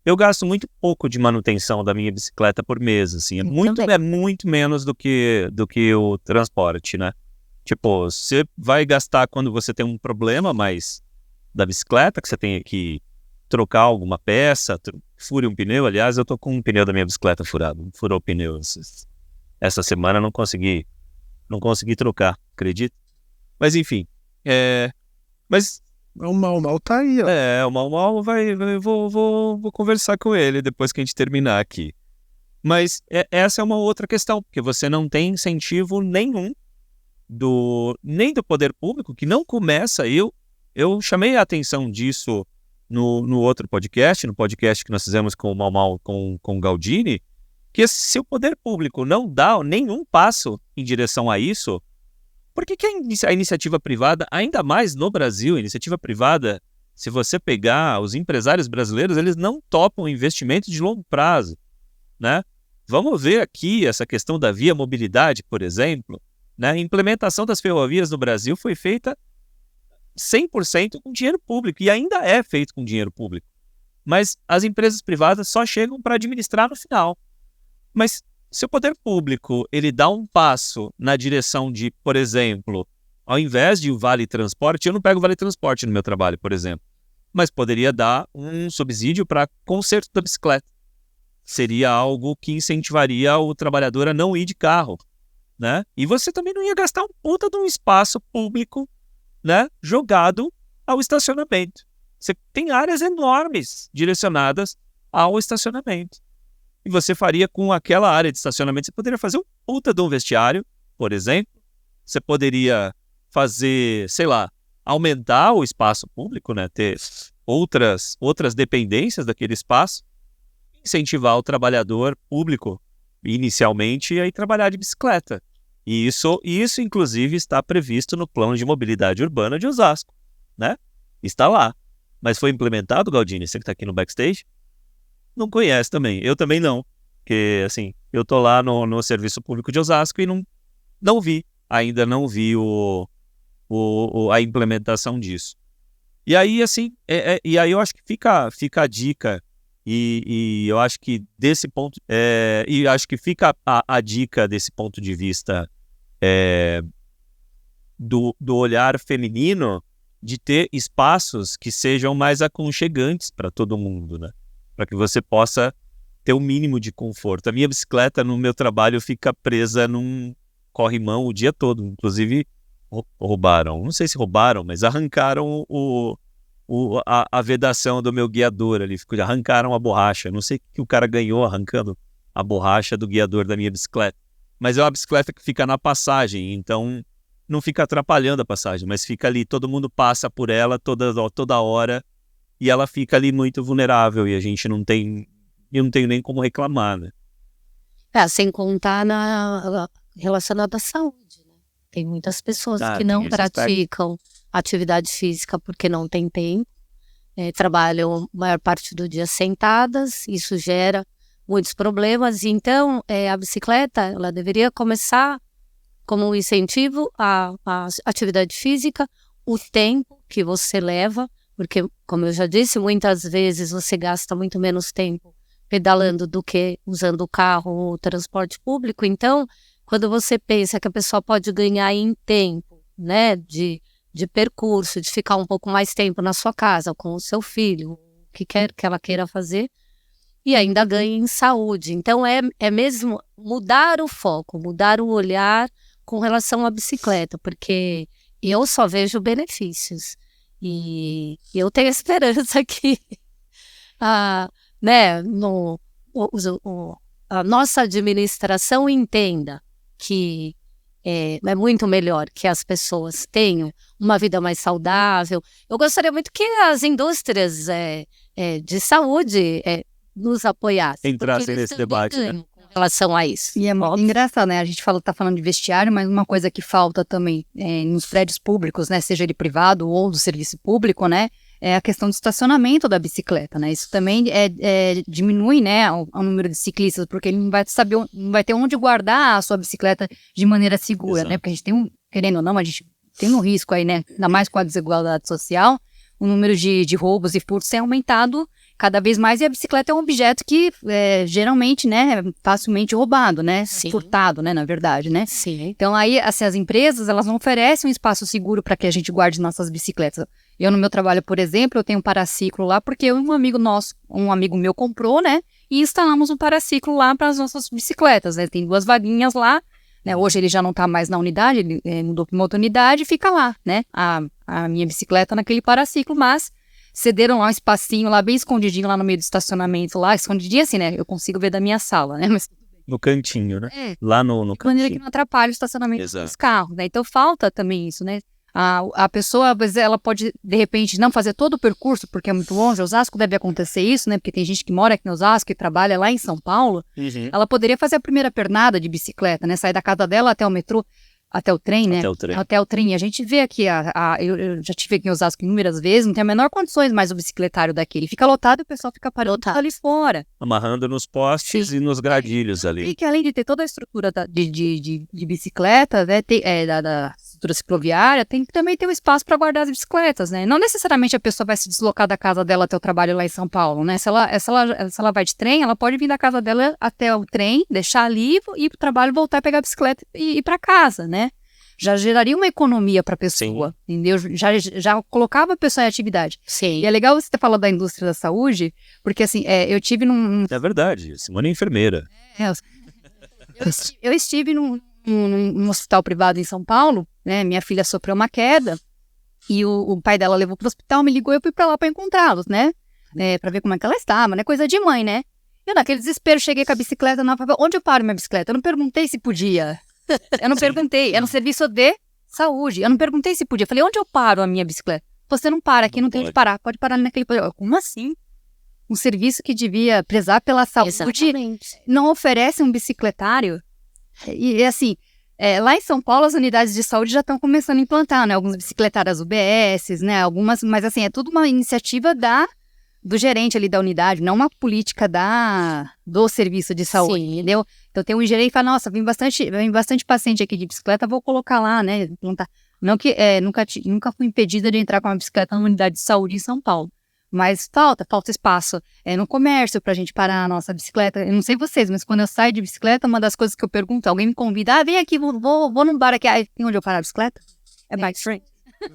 eu gasto muito pouco de manutenção da minha bicicleta por mês, assim, é muito menos do que o transporte, né? Tipo, você vai gastar quando você tem um problema mais da bicicleta, que você tem que trocar alguma peça, fure um pneu. Aliás, eu tô com um pneu da minha bicicleta furado, furou o pneu essa semana, não consegui trocar, acredita? Mas enfim, mas O mal tá aí, ó. o Mal vou conversar com ele depois que a gente terminar aqui. Mas essa é uma outra questão, porque você não tem incentivo nenhum nem do poder público, que não começa. Eu chamei a atenção disso no outro podcast, no podcast que nós fizemos com o Mal com o Galdini, que se o poder público não dá nenhum passo em direção a isso, por que a iniciativa privada, ainda mais no Brasil, a iniciativa privada, se você pegar os empresários brasileiros, eles não topam investimento de longo prazo, né? Vamos ver aqui essa questão da via mobilidade, por exemplo, né? A implementação das ferrovias no Brasil foi feita 100% com dinheiro público, e ainda é feito com dinheiro público. Mas as empresas privadas só chegam para administrar no final. Mas se o poder público ele dá um passo na direção de, por exemplo, ao invés de o Vale Transporte, eu não pego o Vale Transporte no meu trabalho, por exemplo, mas poderia dar um subsídio para conserto da bicicleta. Seria algo que incentivaria o trabalhador a não ir de carro, né? E você também não ia gastar um puta de um espaço público, né, jogado ao estacionamento. Você tem áreas enormes direcionadas ao estacionamento. E você faria com aquela área de estacionamento, você poderia fazer um puta de um vestiário, por exemplo. Você poderia fazer, sei lá, aumentar o espaço público, né? Ter outras dependências daquele espaço, incentivar o trabalhador público, inicialmente, a ir trabalhar de bicicleta. E isso, inclusive, está previsto no Plano de Mobilidade Urbana de Osasco, né? Está lá. Mas foi implementado, Galdini? Você que está aqui no backstage? Não conhece também. Eu também não. Porque, assim, eu tô lá no Serviço Público de Osasco e não vi. Ainda não vi a implementação disso. E aí, assim, e aí eu acho que fica a dica, e eu acho que desse ponto, e acho que fica a dica desse ponto de vista do olhar feminino, de ter espaços que sejam mais aconchegantes para todo mundo, né? Para que você possa ter o mínimo de conforto. A minha bicicleta no meu trabalho fica presa num corrimão o dia todo. Inclusive, roubaram. Não sei se roubaram, mas arrancaram a vedação do meu guiador ali. Arrancaram a borracha. Não sei o que o cara ganhou arrancando a borracha do guiador da minha bicicleta. Mas é uma bicicleta que fica na passagem, então não fica atrapalhando a passagem, mas fica ali, todo mundo passa por ela toda hora, e ela fica ali muito vulnerável, e a gente não tem nem como reclamar, né? Sem contar relacionado à saúde, né? Tem muitas pessoas que tem não esse aspecto. praticam atividade física porque não tem tempo, trabalham a maior parte do dia sentadas, isso gera muitos problemas. Então, a bicicleta, ela deveria começar como um incentivo à atividade física, o tempo que você leva, porque, como eu já disse, muitas vezes você gasta muito menos tempo pedalando do que usando o carro ou o transporte público. Então, quando você pensa que a pessoa pode ganhar em tempo, né, de percurso, de ficar um pouco mais tempo na sua casa com o seu filho, o que quer que ela queira fazer, e ainda ganha em saúde. Então, é mesmo mudar o foco, mudar o olhar com relação à bicicleta, porque eu só vejo benefícios. E eu tenho esperança que né, a nossa administração entenda que é muito melhor que as pessoas tenham uma vida mais saudável. Eu gostaria muito que as indústrias de saúde nos apoiassem. Entrassem porque eles nesse também debate, né? ganham com relação a isso. E é muito engraçado, né? A gente tá falando de vestiário, mas uma coisa que falta também nos prédios públicos, né? Seja ele privado ou do serviço público, né? É a questão do estacionamento da bicicleta, né? Isso também diminui, né, o número de ciclistas, porque ele não vai saber, não vai ter onde guardar a sua bicicleta de maneira segura, Exato. né? Porque a gente tem querendo ou não, a gente tem um risco aí, né? Ainda mais com a desigualdade social, o número de roubos e furtos tem aumentado cada vez mais, e a bicicleta é um objeto que geralmente, né, é facilmente roubado, né? Sim. Furtado, né, na verdade, né? Sim. Então aí, assim, as empresas, elas não oferecem um espaço seguro para que a gente guarde nossas bicicletas. Eu, no meu trabalho, por exemplo, eu tenho um paraciclo lá, porque um amigo meu comprou, né, e instalamos um paraciclo lá para as nossas bicicletas, né? Tem 2 vaguinhas lá, né? Hoje ele já não está mais na unidade, ele mudou para uma outra unidade e fica lá, né? A minha bicicleta naquele paraciclo, mas cederam lá um espacinho lá, bem escondidinho lá no meio do estacionamento lá, escondidinho assim, né? Eu consigo ver da minha sala, né? Mas No cantinho, né? é, Lá no de maneira que cantinho. não atrapalhe o estacionamento Exato. dos carros, né? Então falta também isso, né? A pessoa, às vezes, ela pode, de repente, não fazer todo o percurso, porque é muito longe. Osasco deve acontecer isso, né? Porque tem gente que mora aqui em Osasco e trabalha lá em São Paulo. Ela poderia fazer a primeira pernada de bicicleta, né? Sair da casa dela até o metrô, até o trem, né? Até o trem. Até o trem. A gente vê aqui, eu já estive aqui em Osasco inúmeras vezes, não tem a menor condições mais o bicicletário daqui. Ele fica lotado e o pessoal fica parado ali fora. Amarrando nos postes e nos gradilhos ali. E que além de ter toda a estrutura de bicicleta, né, da estrutura cicloviária, tem que também ter um espaço para guardar as bicicletas, né? Não necessariamente a pessoa vai se deslocar da casa dela até o trabalho lá em São Paulo, né? Se ela vai de trem, ela pode vir da casa dela até o trem, deixar ali, ir para o trabalho, voltar a pegar a bicicleta e ir para casa, né? Já geraria uma economia para a pessoa, entendeu? Já colocava a pessoa em atividade. Sim. E é legal você ter falado da indústria da saúde, porque assim, eu tive É verdade, Simone é enfermeira. Eu estive num hospital privado em São Paulo, né? Minha filha sofreu uma queda e o pai dela levou para o hospital, me ligou e eu fui para lá para encontrá-los, né? Para ver como é que ela estava, né? Coisa de mãe, né? Eu, naquele desespero, cheguei com a bicicleta na favela. Onde eu paro minha bicicleta? Eu não perguntei se podia. Eu não perguntei. É no serviço de saúde. Eu não perguntei se podia. Eu falei, onde eu paro a minha bicicleta? Você não para aqui, não tem onde parar. Pode parar ali naquele... Como assim? Um serviço que devia prezar pela saúde Exatamente. não oferece um bicicletário? E assim, lá em São Paulo as unidades de saúde já estão começando a implantar, né? Algumas bicicletárias UBS, né? Algumas, mas assim, é tudo uma iniciativa do gerente ali da unidade, não uma política do serviço de saúde, Sim. entendeu? Então tem um gerente que fala, nossa, vem bastante paciente aqui de bicicleta, vou colocar lá, né? Implantar. Não que nunca fui impedida de entrar com uma bicicleta na unidade de saúde em São Paulo. Mas falta espaço no comércio pra gente parar a nossa bicicleta. Eu não sei vocês, mas quando eu saio de bicicleta, uma das coisas que eu pergunto, alguém me convida, vem aqui, vou num bar aqui, tem onde eu parar a bicicleta? É bike free.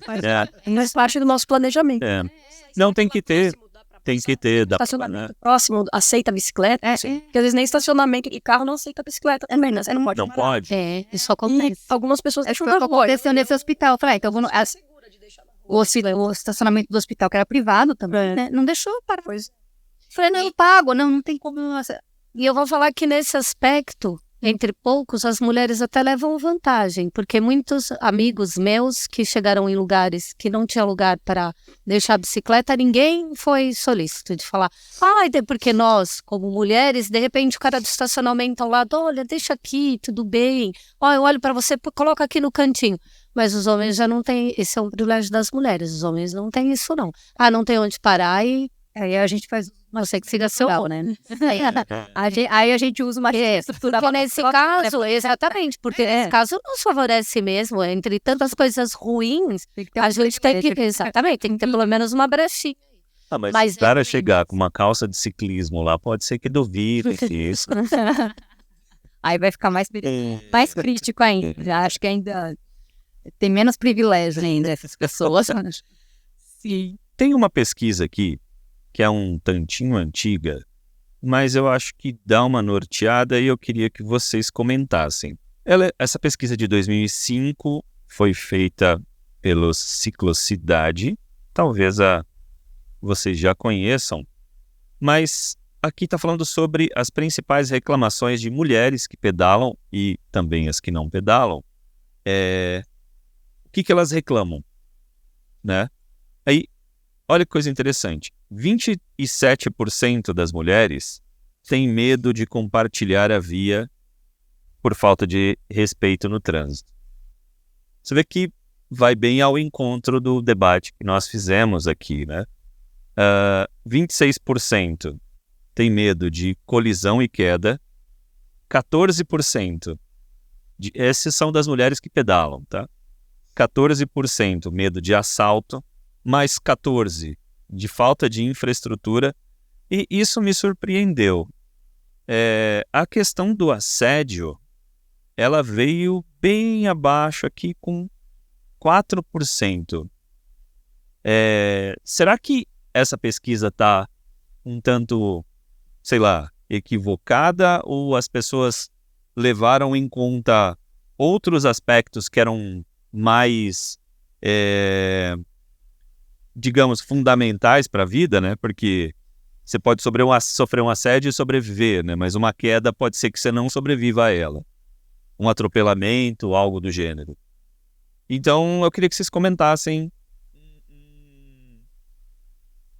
Faz parte do nosso planejamento. Não, tem que ter. Tem que ter. Estacionamento próximo, aceita a bicicleta. Porque às vezes nem estacionamento e carro não aceita a bicicleta. Também, né? Você não pode Não parar. pode. Isso E acontece. algumas pessoas É deixam foi o que vergonha. aconteceu nesse hospital. Eu falei, então eu vou no... O estacionamento do hospital, que era privado também, né? Não deixou parar. Pois. Falei, não, eu pago, não tem como... E eu vou falar que nesse aspecto, entre poucos, as mulheres até levam vantagem, porque muitos amigos meus que chegaram em lugares que não tinha lugar para deixar a bicicleta, ninguém foi solícito de falar, porque nós, como mulheres, de repente o cara do estacionamento ao lado, olha, deixa aqui, tudo bem, eu olho para você, coloca aqui no cantinho. Mas os homens já não têm, esse é um privilégio das mulheres, os homens não têm isso não. Não tem onde parar e Aí a gente faz... não sei que siga seu Legal, né? Aí a gente usa uma estrutura... Porque nesse caso, exatamente, porque nesse caso nos favorece mesmo, entre tantas coisas ruins, a gente tem que, exatamente, tem que ter pelo menos uma brechinha. Mas Mas se o cara é- chegar com uma calça de ciclismo lá, pode ser que duvide isso. Aí vai ficar mais crítico ainda. Acho que ainda tem menos privilégio ainda essas pessoas. Sim. Tem uma pesquisa aqui, que é um tantinho antiga, mas eu acho que dá uma norteada e eu queria que vocês comentassem. Essa pesquisa de 2005 foi feita pelo Ciclocidade, talvez vocês já conheçam, mas aqui está falando sobre as principais reclamações de mulheres que pedalam e também as que não pedalam o que elas reclamam, né? Aí, olha que coisa interessante. 27% das mulheres têm medo de compartilhar a via por falta de respeito no trânsito. Você vê que vai bem ao encontro do debate que nós fizemos aqui, né? 26% tem medo de colisão e queda, 14%, esses são das mulheres que pedalam, tá? 14% medo de assalto, mais 14% de falta de infraestrutura, e isso me surpreendeu. A questão do assédio, ela veio bem abaixo aqui com 4%. Será que essa pesquisa está um tanto, sei lá, equivocada, ou as pessoas levaram em conta outros aspectos que eram mais, digamos, fundamentais para a vida, né? Porque você pode sofrer um assédio e sobreviver, né? Mas uma queda pode ser que você não sobreviva a ela. Um atropelamento, algo do gênero. Então, eu queria que vocês comentassem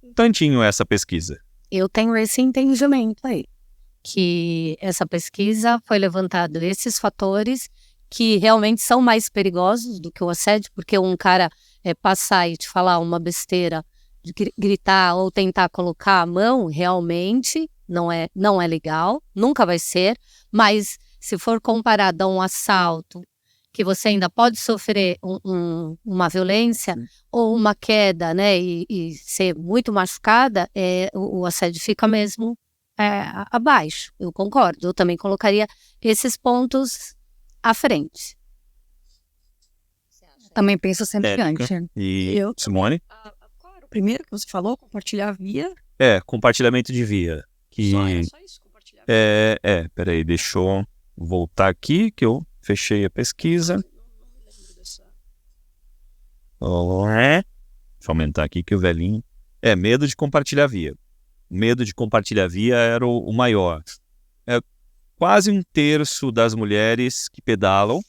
um tantinho essa pesquisa. Eu tenho esse entendimento aí, que essa pesquisa foi levantado esses fatores que realmente são mais perigosos do que o assédio, porque um cara passar e te falar uma besteira, de gritar ou tentar colocar a mão, realmente não é legal, nunca vai ser, mas se for comparado a um assalto, que você ainda pode sofrer uma violência ou uma queda, né, e ser muito machucada, o assédio fica mesmo abaixo. Eu concordo, eu também colocaria esses pontos à frente. Também penso semelhante. E Eu Simone? Claro, o primeiro que você falou, compartilhar a via. Compartilhamento de via. Só isso, compartilhar a via. Peraí, deixa eu voltar aqui, que eu fechei a pesquisa. Não me lembro dessa. Deixa eu aumentar aqui que o velhinho... medo de compartilhar via. Medo de compartilhar via era o maior. Quase 1/3 das mulheres que pedalam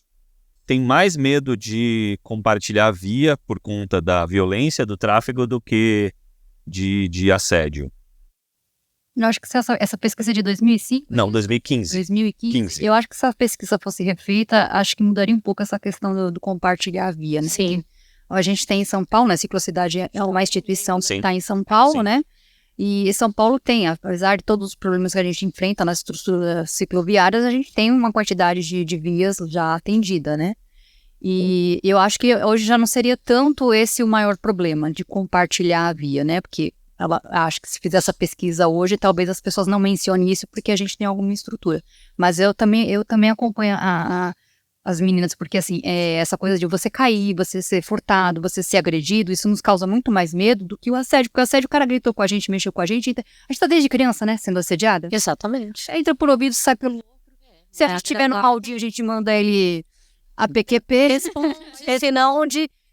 tem mais medo de compartilhar via por conta da violência do tráfego do que de assédio. Eu acho que se essa pesquisa é de 2005... Não, 2015. 2015. Eu acho que se a pesquisa fosse refeita, acho que mudaria um pouco essa questão do compartilhar a via, né? Sim. A gente tem em São Paulo, né? A Ciclocidade é uma instituição que Sim. está em São Paulo, Sim. né? E São Paulo tem, apesar de todos os problemas que a gente enfrenta nas estruturas cicloviárias, a gente tem uma quantidade de vias já atendida, né? E eu acho que hoje já não seria tanto esse o maior problema, de compartilhar a via, né? Porque acho que se fizer essa pesquisa hoje, talvez as pessoas não mencionem isso porque a gente tem alguma estrutura. Mas eu também acompanho as meninas, porque assim, essa coisa de você cair, você ser furtado, você ser agredido, isso nos causa muito mais medo do que o assédio. Porque o assédio, o cara gritou com a gente, mexeu com a gente tá desde criança, né, sendo assediada. Exatamente. Entra por ouvido, sai pelo outro. Se a gente tiver no mau dia, a gente manda ele a PQP,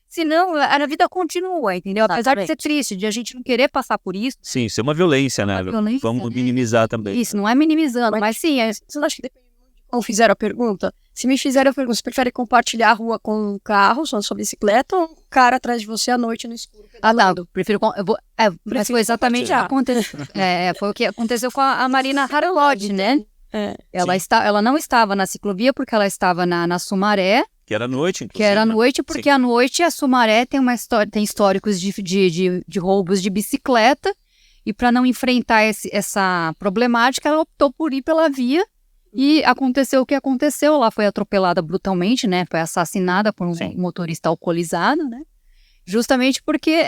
senão a vida continua, entendeu? Apesar de ser triste, de a gente não querer passar por isso. Sim, isso é uma violência, né? Violência, Vamos minimizar também. Isso, não é minimizando, mas sim, Você não acha que depende muito de como fizeram a pergunta? Se me fizeram a pergunta, você prefere compartilhar a rua com um carro, só na sua bicicleta, ou um cara atrás de você à noite no escuro? Não, prefiro... mas foi exatamente foi o que aconteceu com a Marina Haralod, né? Ela não estava na ciclovia porque ela estava na Sumaré. Que era à noite, inclusive. Que era à noite, porque à noite a Sumaré tem históricos de roubos de bicicleta, e para não enfrentar essa problemática, ela optou por ir pela via, e aconteceu o que aconteceu. Ela foi atropelada brutalmente, né? Foi assassinada por um motorista alcoolizado, né? Justamente porque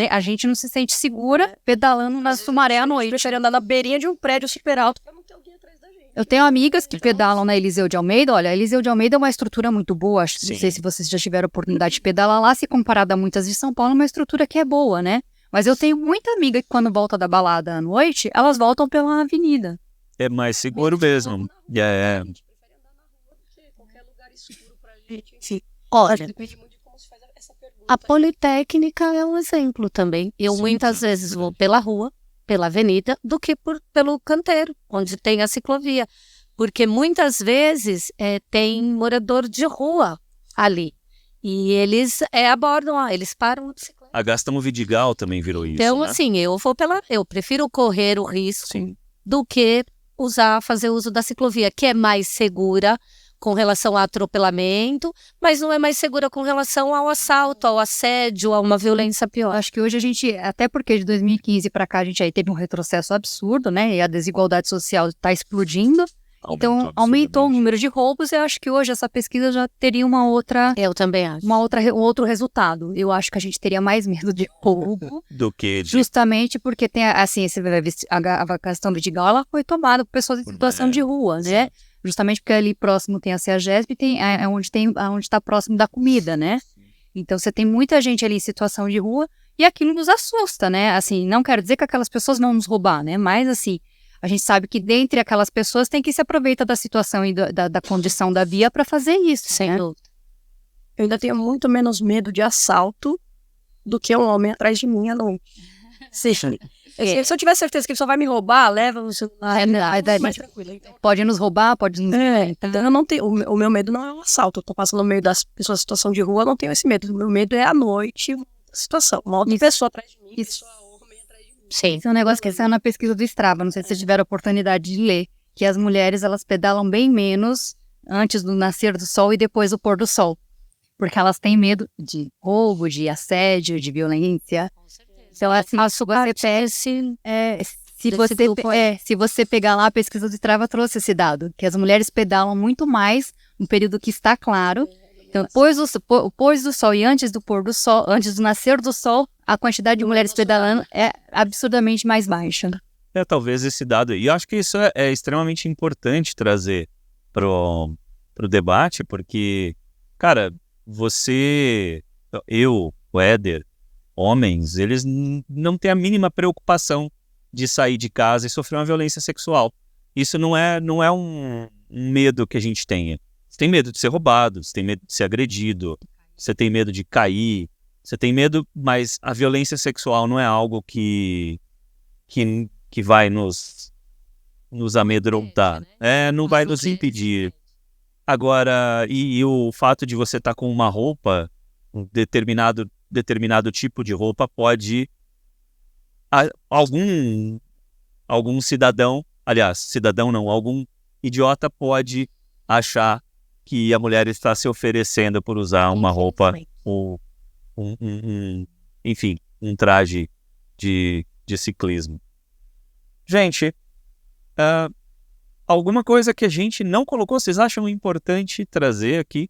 a gente não se sente segura pedalando na Sumaré à noite. Prefere andar na beirinha de um prédio super alto para não ter alguém atrás da gente. Eu tenho amigas que pedalam na Eliseu de Almeida. Olha, a Eliseu de Almeida é uma estrutura muito boa. Sim. Não sei se vocês já tiveram a oportunidade de pedalar lá. Se comparado a muitas de São Paulo, é uma estrutura que é boa, né? Mas eu tenho muita amiga que quando volta da balada à noite, elas voltam pela avenida. É mais seguro mesmo. A gente prefere andar na rua do que qualquer lugar escuro pra gente. Enfim, Olha, depende muito de como se faz essa pergunta. a Politécnica é um exemplo também. Eu muitas vezes vou pela rua, pela avenida, do que pelo canteiro, onde tem a ciclovia. Porque muitas vezes tem morador de rua ali. E eles abordam, eles param a bicicleta. A Gastão Vidigal também virou isso, Então, né? assim, eu prefiro correr o risco Sim. do que fazer uso da ciclovia, que é mais segura com relação ao atropelamento, mas não é mais segura com relação ao assalto, ao assédio, a uma violência pior. Acho que hoje a gente, até porque de 2015 para cá a gente aí teve um retrocesso absurdo, né? E a desigualdade social está explodindo. Então, aumentou o número de roubos. Eu acho que hoje essa pesquisa já teria um Eu também acho. outro resultado. Eu acho que a gente teria mais medo de roubo, Do que de... justamente porque tem, assim, a questão Vidigal, ela foi tomada por pessoas em situação de rua, né? Justamente porque ali próximo tem a CEAGESP, onde está próximo da comida, né? Então, você tem muita gente ali em situação de rua e aquilo nos assusta, né? Assim, não quero dizer que aquelas pessoas vão nos roubar, né? Mas, assim, a gente sabe que dentre aquelas pessoas tem que se aproveitar da situação e da condição da via para fazer isso, Sem né? dúvida. Eu ainda tenho muito menos medo de assalto do que um homem atrás de mim à noite. Sim. Se eu tiver certeza que ele só vai me roubar, leva o celular, mais tranquilo. Então, Pode nos roubar, pode nos... então eu não tenho, o meu medo não é o assalto. Eu tô passando no meio das pessoas em situação de rua, eu não tenho esse medo. O meu medo é à noite, a situação. Uma outra pessoa atrás de mim, pessoa homem atrás de mim. Sim. Esse é um negócio que saiu na pesquisa do Strava, não sei se vocês tiveram a oportunidade de ler, que as mulheres, elas pedalam bem menos antes do nascer do sol e depois do pôr do sol. Porque elas têm medo de roubo, de assédio, de violência. Então, assim, se você pegar lá, a pesquisa do Strava trouxe esse dado, que as mulheres pedalam muito mais no período que está claro. Então, o pôr do sol e antes do pôr do sol, antes do nascer do sol, a quantidade de mulheres pedalando é absurdamente mais baixa. Talvez esse dado. E eu acho que isso é extremamente importante trazer pro debate, porque, cara, eu, o Éder, homens, eles não têm a mínima preocupação de sair de casa e sofrer uma violência sexual. Isso não é um medo que a gente tenha. Você tem medo de ser roubado, você tem medo de ser agredido, você tem medo de cair, você tem medo, mas a violência sexual não é algo que vai nos amedrontar, não vai nos impedir. Agora, e o fato de você estar com uma roupa, um determinado tipo de roupa, pode algum cidadão, aliás, cidadão não, algum idiota pode achar que a mulher está se oferecendo por usar uma roupa ou enfim, um traje de ciclismo. Gente, alguma coisa que a gente não colocou, vocês acham importante trazer aqui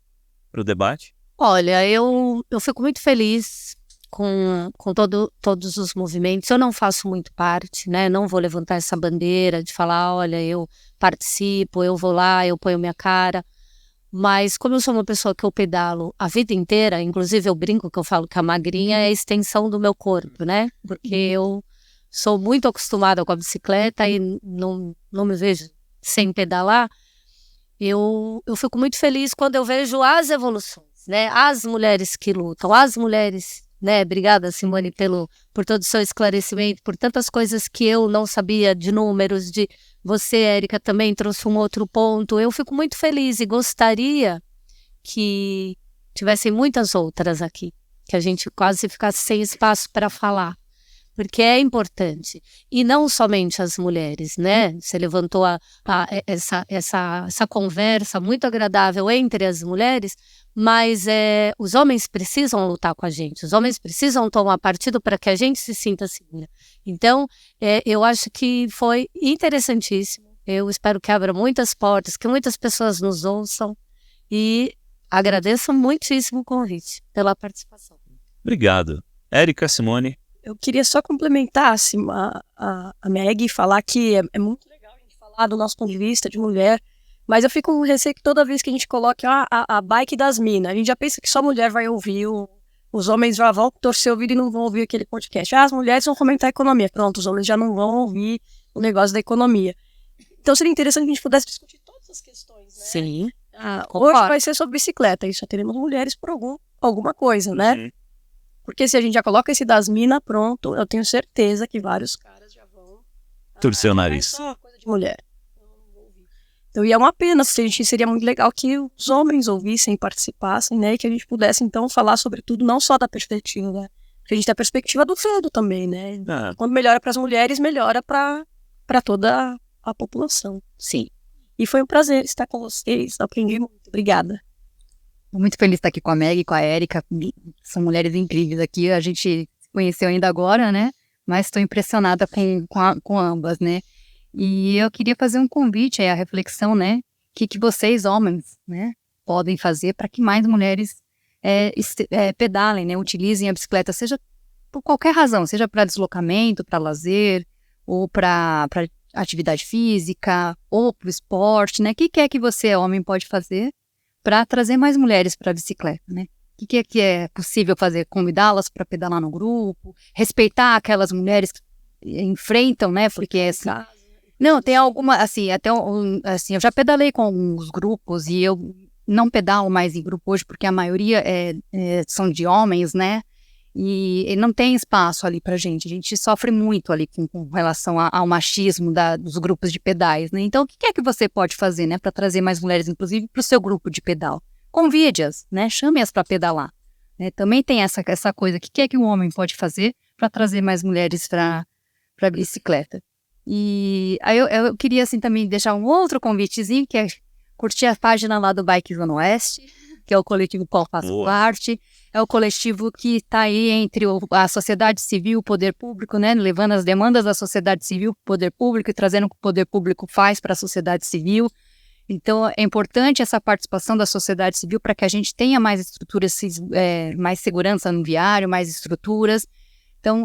para o debate? Olha, eu fico muito feliz com todos os movimentos. Eu não faço muito parte, né? Não vou levantar essa bandeira de falar, olha, eu participo, eu vou lá, eu ponho minha cara. Mas como eu sou uma pessoa que eu pedalo a vida inteira, inclusive eu brinco que eu falo que a magrinha é a extensão do meu corpo, né? Porque eu sou muito acostumada com a bicicleta e não me vejo sem pedalar. Eu fico muito feliz quando eu vejo as evoluções, né? As mulheres que lutam, as mulheres, né? Obrigada, Simone, por todo o seu esclarecimento, por tantas coisas que eu não sabia de números, de você, Érica, também trouxe um outro ponto. Eu fico muito feliz e gostaria que tivessem muitas outras aqui, que a gente quase ficasse sem espaço para falar, porque é importante. E não somente as mulheres, né? Você levantou essa conversa muito agradável entre as mulheres, mas os homens precisam lutar com a gente, os homens precisam tomar partido para que a gente se sinta segura. Então, eu acho que foi interessantíssimo. Eu espero que abra muitas portas, que muitas pessoas nos ouçam e agradeço muitíssimo o convite pela participação. Obrigado. Érica, Simone. Eu queria só complementar assim, a Meg e falar que é muito legal a gente falar do nosso ponto de vista de mulher, mas eu fico com receio que toda vez que a gente coloca a bike das minas, a gente já pensa que só mulher vai ouvir, os homens já vão torcer o ouvido e não vão ouvir aquele podcast. As mulheres vão comentar a economia. Pronto, os homens já não vão ouvir o negócio da economia. Então seria interessante que a gente pudesse discutir todas as questões, né? Sim. Hoje vai ser sobre bicicleta, e só teremos mulheres por alguma coisa, né? Uhum. Porque se a gente já coloca esse das minas, pronto, eu tenho certeza que vários caras já vão... Torcer o nariz. É só coisa de mulher. Eu não vou ouvir. Então, e é uma pena, porque a gente seria muito legal que os homens ouvissem, participassem, né? E que a gente pudesse, então, falar sobre tudo, não só da perspectiva, né? Porque a gente tem a perspectiva do todo também, né? Ah, Quando melhora para as mulheres, melhora para toda a população. Sim. E foi um prazer estar com vocês, aprendi muito. Obrigada. Tô muito feliz de estar aqui com a Meg e com a Érica. São mulheres incríveis aqui. A gente se conheceu ainda agora, né? Mas estou impressionada com ambas, né? E eu queria fazer um convite aí, a reflexão, né? O que vocês, homens, né, podem fazer para que mais mulheres pedalem, né? Utilizem a bicicleta, seja por qualquer razão, seja para deslocamento, para lazer, ou para atividade física, ou para o esporte, né? O que é que você, homem, pode fazer para trazer mais mulheres para a bicicleta, né? O que é possível fazer? Convidá-las para pedalar no grupo, respeitar aquelas mulheres que enfrentam, né? Porque assim, não, tem alguma, assim, assim, eu já pedalei com alguns grupos e eu não pedalo mais em grupo hoje porque a maioria são de homens, né? E não tem espaço ali pra gente. A gente sofre muito ali com relação ao machismo dos grupos de pedais, né? Então, o que é que você pode fazer, né, para trazer mais mulheres, inclusive, para o seu grupo de pedal? Convide-as, né? Chame-as para pedalar. Né? Também tem essa coisa. O que é que um homem pode fazer para trazer mais mulheres para a bicicleta? E aí eu queria, assim, também deixar um outro convitezinho, que é curtir a página lá do Bike Zona Oeste, que é o coletivo qual faço parte. É o coletivo que está aí entre a sociedade civil e o poder público, né? Levando as demandas da sociedade civil para o poder público e trazendo o que o poder público faz para a sociedade civil. Então, é importante essa participação da sociedade civil para que a gente tenha mais estruturas, mais segurança no viário, mais estruturas. Então,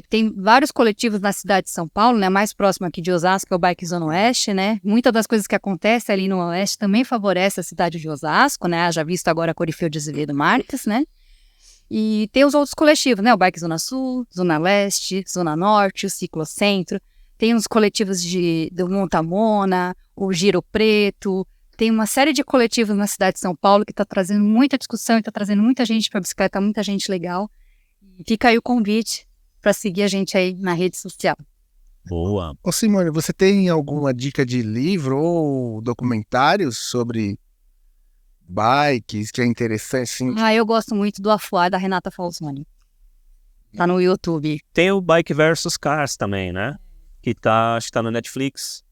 tem vários coletivos na cidade de São Paulo, né? Mais próximo aqui de Osasco é o Bike Zona Oeste, né? Muitas das coisas que acontecem ali no Oeste também favorece a cidade de Osasco, né? Já visto agora a Corifeu de Azevedo Marques, né? E tem os outros coletivos, né? O Bike Zona Sul, Zona Leste, Zona Norte, o Ciclocentro. Tem os coletivos do Montamona, o Giro Preto. Tem uma série de coletivos na cidade de São Paulo que está trazendo muita discussão e está trazendo muita gente para a bicicleta, muita gente legal. Fica aí o convite para seguir a gente aí na rede social. boa. Ô Simone, você tem alguma dica de livro ou documentários sobre bikes que é interessante, assim? Eu gosto muito do Afuá, da Renata Falzoni. Tá no YouTube. Tem o Bike versus Cars também, né? Que acho que tá no Netflix.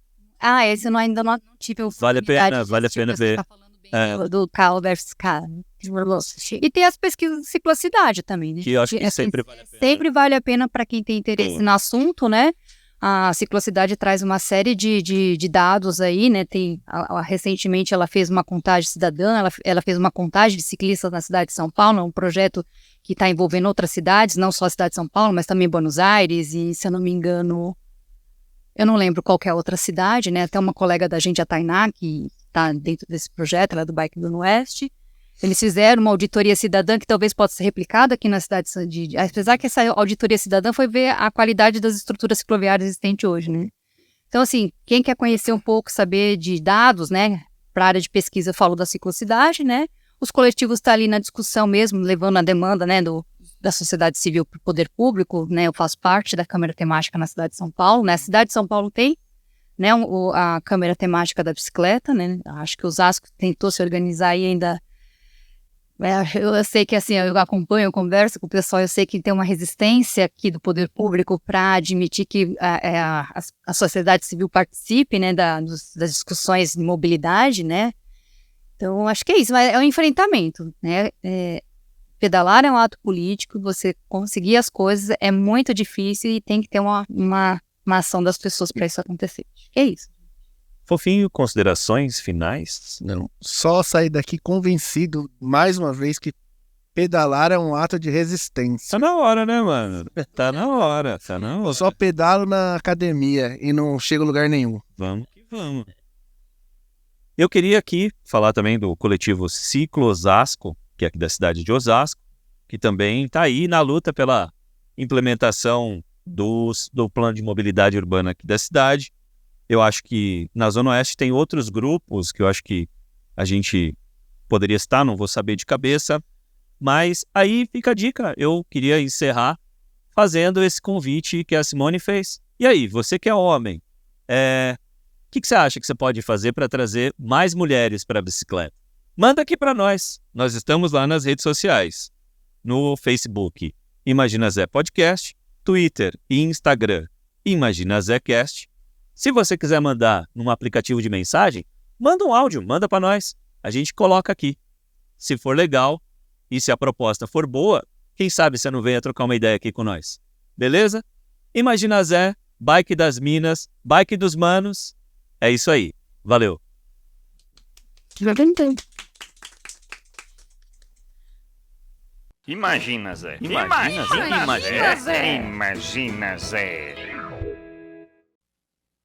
Esse eu ainda não tive Vale a pena, oportunidade de vale a assistir, pena porque você ver. tá falando bem do carro versus carro. E tem as pesquisas de ciclocidade também, né? Que eu acho que sempre vale a pena. Sempre vale a pena para quem tem interesse no assunto, né? A ciclocidade traz uma série de dados aí, né? Recentemente ela fez uma contagem cidadã, ela fez uma contagem de ciclistas na cidade de São Paulo, é um projeto que está envolvendo outras cidades, não só a cidade de São Paulo, mas também Buenos Aires e, se eu não me engano, eu não lembro qual que é a outra cidade, né? Até uma colega da gente, a Tainá, que está dentro desse projeto, ela é do Bike Zona Oeste. Eles fizeram uma auditoria cidadã que talvez possa ser replicada aqui na cidade apesar que essa auditoria cidadã foi ver a qualidade das estruturas cicloviárias existentes hoje, né? Então, assim, quem quer conhecer um pouco, saber de dados, né, para a área de pesquisa, eu falo da ciclocidade, né? Os coletivos estão ali na discussão mesmo, levando a demanda, né, da sociedade civil para o poder público, né? Eu faço parte da Câmara Temática na cidade de São Paulo, né? A cidade de São Paulo tem, né, a Câmara Temática da Bicicleta, né? Acho que o Osasco tentou se organizar e ainda... eu sei que, assim, eu acompanho, eu converso com o pessoal, eu sei que tem uma resistência aqui do poder público para admitir que a sociedade civil participe, né, das discussões de mobilidade, né? Então, acho que é isso, mas é um enfrentamento, né? Pedalar é um ato político, você conseguir as coisas é muito difícil e tem que ter uma ação das pessoas para isso acontecer. Acho que é isso. Fofinho, considerações finais? Não. Só sair daqui convencido, mais uma vez, que pedalar é um ato de resistência. Tá na hora, né, mano? Tá na hora. Eu só pedalo na academia e não chego a lugar nenhum. Vamos que vamos. Eu queria aqui falar também do coletivo Ciclo Osasco, que é aqui da cidade de Osasco, que também está aí na luta pela implementação do plano de mobilidade urbana aqui da cidade. Eu acho que na Zona Oeste tem outros grupos que eu acho que a gente poderia estar, não vou saber de cabeça, mas aí fica a dica. Eu queria encerrar fazendo esse convite que a Simone fez. E aí, você que é homem, que você acha que você pode fazer para trazer mais mulheres para a bicicleta? Manda aqui para nós. Nós estamos lá nas redes sociais. No Facebook, Imagina Zé Podcast, Twitter e Instagram, Imagina Zé Cast. Se você quiser mandar num aplicativo de mensagem, manda um áudio, manda para nós. A gente coloca aqui. Se for legal e se a proposta for boa, quem sabe você não venha trocar uma ideia aqui com nós. Beleza? Imagina Zé, bike das minas, bike dos manos. É isso aí. Valeu. Imagina, Zé. Imagina, Zé. Imagina, Zé.